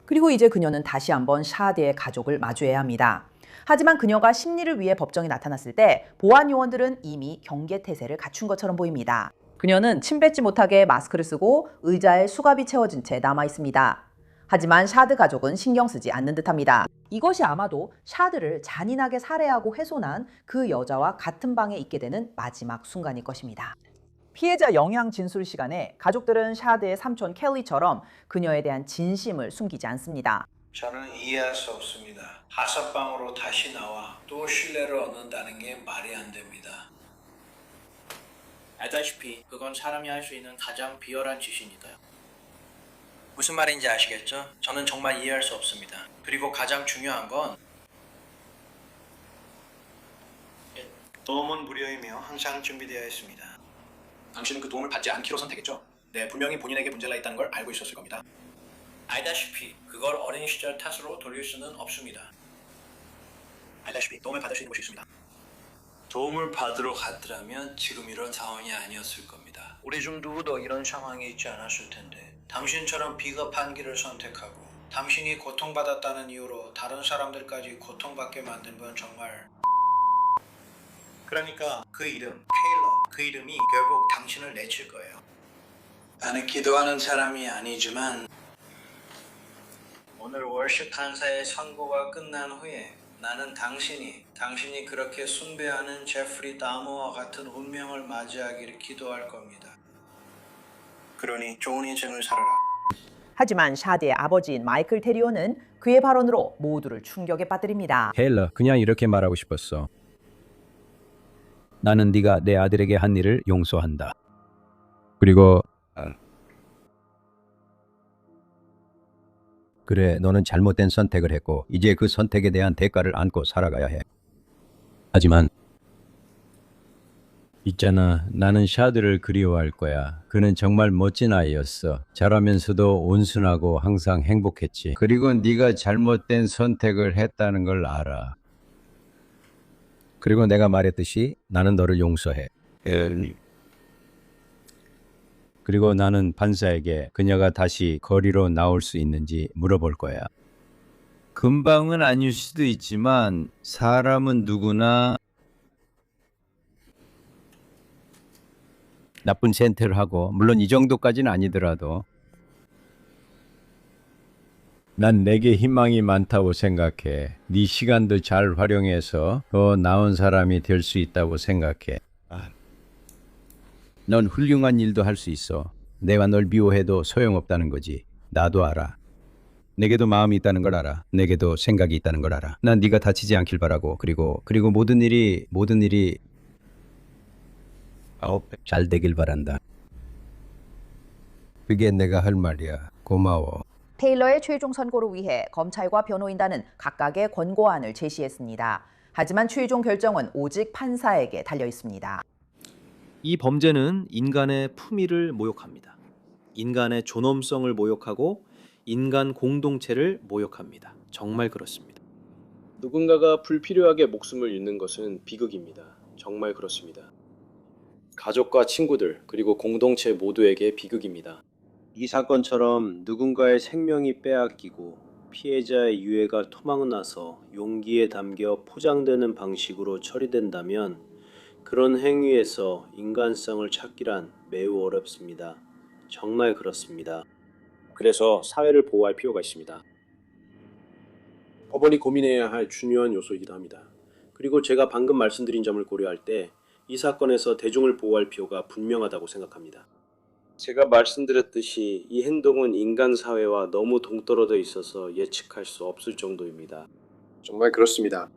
그리고 이제 그녀는 다시 한번 샤드의 가족을 마주해야 합니다. 하지만 그녀가 심리를 위해 법정에 나타났을 때 보안 요원들은 이미 경계태세를 갖춘 것처럼 보입니다. 그녀는 침 뱉지 못하게 마스크를 쓰고 의자에 수갑이 채워진 채 남아 있습니다. 하지만 샤드 가족은 신경 쓰지 않는 듯합니다. 이것이 아마도 샤드를 잔인하게 살해하고 훼손한 그 여자와 같은 방에 있게 되는 마지막 순간일 것입니다. 피해자 영향 진술 시간에 가족들은 샤드의 삼촌 켈리처럼 그녀에 대한 진심을 숨기지 않습니다. 저는 이해할 수 없습니다. 하사방으로 다시 나와 또 신뢰를 얻는다는 게 말이 안 됩니다. 알다시피 그건 사람이 할 수 있는 가장 비열한 짓이니까요. 무슨 말인지 아시겠죠? 저는 정말 이해할 수 없습니다. 그리고 가장 중요한 건 도움은 무료이며 항상 준비되어 있습니다. 당신은 그 도움을 받지 않기로 선택했죠? 네, 분명히 본인에게 문제가 있다는 걸 알고 있었을 겁니다. 알다시피 그걸 어린 시절 탓으로 돌릴 수는 없습니다. 알다시피 도움을 받을 수 있는 곳이 있습니다. 도움을 받으러 갔더라면 지금 이런 상황이 아니었을 겁니다. 우리 중 누구도 이런 상황에 있지 않았을 텐데 당신처럼 비겁한 길을 선택하고 당신이 고통받았다는 이유로 다른 사람들까지 고통받게 만든 건 정말... 그러니까 그 이름, 테일러, 그 이름이 결국 당신을 내칠 거예요. 나는 기도하는 사람이 아니지만 오늘 월십 판사의 선고가 끝난 후에 나는 당신이 그렇게 숭배하는 제프리 다머와 같은 운명을 맞이하기를 기도할 겁니다. 그러니 좋은 인생을 살아라. 하지만 샤드의 아버지인 마이클 테리오는 그의 발언으로 모두를 충격에 빠뜨립니다. 테일러, 그냥 이렇게 말하고 싶었어. 나는 네가 내 아들에게 한 일을 용서한다. 그리고 그래, 너는 잘못된 선택을 했고 이제 그 선택에 대한 대가를 안고 살아가야 해. 하지만 있잖아, 나는 샤드를 그리워할 거야. 그는 정말 멋진 아이였어. 잘하면서도 온순하고 항상 행복했지. 그리고 네가 잘못된 선택을 했다는 걸 알아. 그리고 내가 말했듯이 나는 너를 용서해. 그리고 나는 판사에게 그녀가 다시 거리로 나올 수 있는지 물어볼 거야. 금방은 아닐 수도 있지만 사람은 누구나 나쁜 선택을 하고, 물론 이 정도까지는 아니더라도 난 내게 희망이 많다고 생각해. 네 시간도 잘 활용해서 더 나은 사람이 될 수 있다고 생각해. 넌 훌륭한 일도 할 수 있어. 내가 널 미워해도 소용없다는 거지. 나도 알아. 내게도 마음이 있다는 걸 알아. 내게도 생각이 있다는 걸 알아. 난 네가 다치지 않길 바라고, 그리고 모든 일이 잘 되길 바란다. 그게 내가 할 말이야. 고마워. 테일러의 최종 선고를 위해 검찰과 변호인단은 각각의 권고안을 제시했습니다. 하지만 최종 결정은 오직 판사에게 달려 있습니다. 이 범죄는 인간의 품위를 모욕합니다. 인간의 존엄성을 모욕하고 인간 공동체를 모욕합니다. 정말 그렇습니다. 누군가가 불필요하게 목숨을 잃는 것은 비극입니다. 정말 그렇습니다. 가족과 친구들 그리고 공동체 모두에게 비극입니다. 이 사건처럼 누군가의 생명이 빼앗기고 피해자의 유해가 토막나서 용기에 담겨 포장되는 방식으로 처리된다면 그런 행위에서 인간성을 찾기란 매우 어렵습니다. 정말 그렇습니다. 그래서 사회를 보호할 필요가 있습니다. 법원이 고민해야 할 중요한 요소이기도 합니다. 그리고 제가 방금 말씀드린 점을 고려할 때 이 사건에서 대중을 보호할 필요가 분명하다고 생각합니다. 제가 말씀드렸듯이 이 행동은 인간 사회와 너무 동떨어져 있어서 예측할 수 없을 정도입니다. 정말 그렇습니다.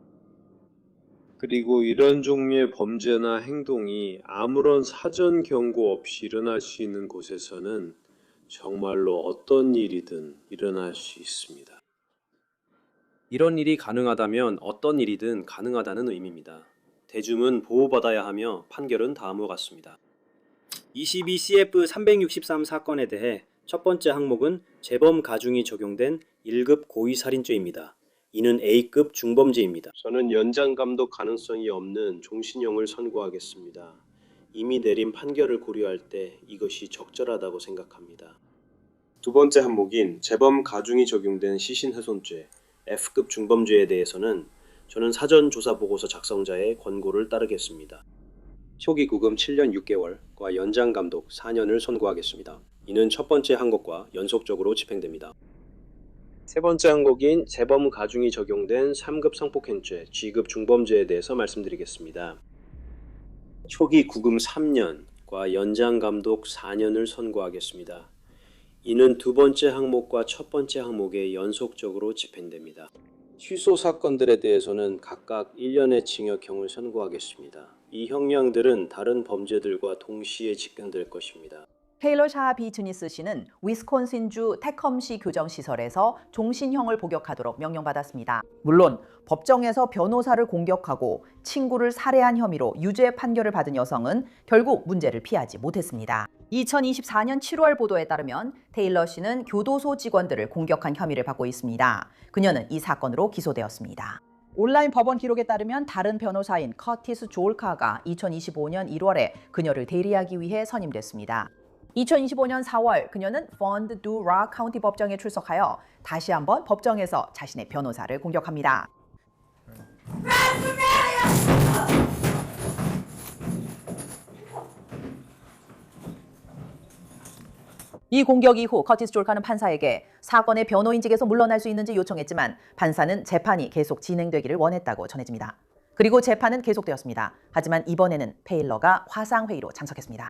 그리고 이런 종류의 범죄나 행동이 아무런 사전 경고 없이 일어날 수 있는 곳에서는 정말로 어떤 일이든 일어날 수 있습니다. 이런 일이 가능하다면 어떤 일이든 가능하다는 의미입니다. 대중은 보호받아야 하며 판결은 다음과 같습니다. 22CF363 사건에 대해 첫 번째 항목은 재범 가중이 적용된 1급 고의살인죄입니다. 이는 A급 중범죄입니다. 저는 연장 감독 가능성이 없는 종신형을 선고하겠습니다. 이미 내린 판결을 고려할 때 이것이 적절하다고 생각합니다. 두 번째 항목인 재범 가중이 적용된 시신훼손죄 F급 중범죄에 대해서는 저는 사전 조사 보고서 작성자의 권고를 따르겠습니다. 초기 구금 7년 6개월과 연장 감독 4년을 선고하겠습니다. 이는 첫 번째 항목과 연속적으로 집행됩니다. 세 번째 항목인 재범 가중이 적용된 3급 성폭행죄 G급 중범죄에 대해서 말씀드리겠습니다. 초기 구금 3년과 연장 감독 4년을 선고하겠습니다. 이는 두 번째 항목과 첫 번째 항목에 연속적으로 집행됩니다. 취소 사건들에 대해서는 각각 1년의 징역형을 선고하겠습니다. 이 형량들은 다른 범죄들과 동시에 집행될 것입니다. 테일러 샤비 즈니스 씨는 위스콘신주 테컴시 교정시설에서 종신형을 복역하도록 명령받았습니다. 물론 법정에서 변호사를 공격하고 친구를 살해한 혐의로 유죄 판결을 받은 여성은 결국 문제를 피하지 못했습니다. 2024년 7월 보도에 따르면 테일러 씨는 교도소 직원들을 공격한 혐의를 받고 있습니다. 그녀는 이 사건으로 기소되었습니다. 온라인 법원 기록에 따르면 다른 변호사인 커티스 졸카가 2025년 1월에 그녀를 대리하기 위해 선임됐습니다. 2025년 4월 그녀는 펀드 두 락 카운티 법정에 출석하여 다시 한번 법정에서 자신의 변호사를 공격합니다. 이 공격 이후 커티스 졸카는 판사에게 사건의 변호인직에서 물러날 수 있는지 요청했지만 판사는 재판이 계속 진행되기를 원했다고 전해집니다. 그리고 재판은 계속되었습니다. 하지만 이번에는 테일러가 화상회의로 참석했습니다.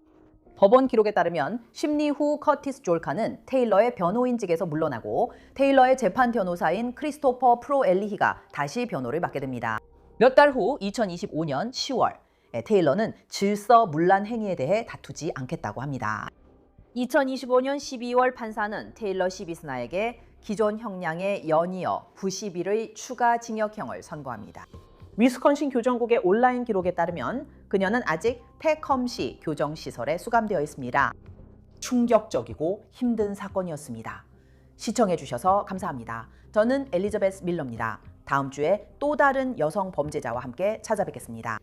법원 기록에 따르면 심리 후 커티스 졸카는 테일러의 변호인직에서 물러나고 테일러의 재판 변호사인 크리스토퍼 프로 엘리히가 다시 변호를 맡게 됩니다. 몇 달 후 2025년 10월 테일러는 질서 문란 행위에 대해 다투지 않겠다고 합니다. 2025년 12월 판사는 테일러 시비스나에게 기존 형량에 연이어 90일의 추가 징역형을 선고합니다. 위스콘신 교정국의 온라인 기록에 따르면 그녀는 아직 테컴시 교정시설에 수감되어 있습니다. 충격적이고 힘든 사건이었습니다. 시청해주셔서 감사합니다. 저는 엘리자베스 밀러입니다. 다음 주에 또 다른 여성 범죄자와 함께 찾아뵙겠습니다.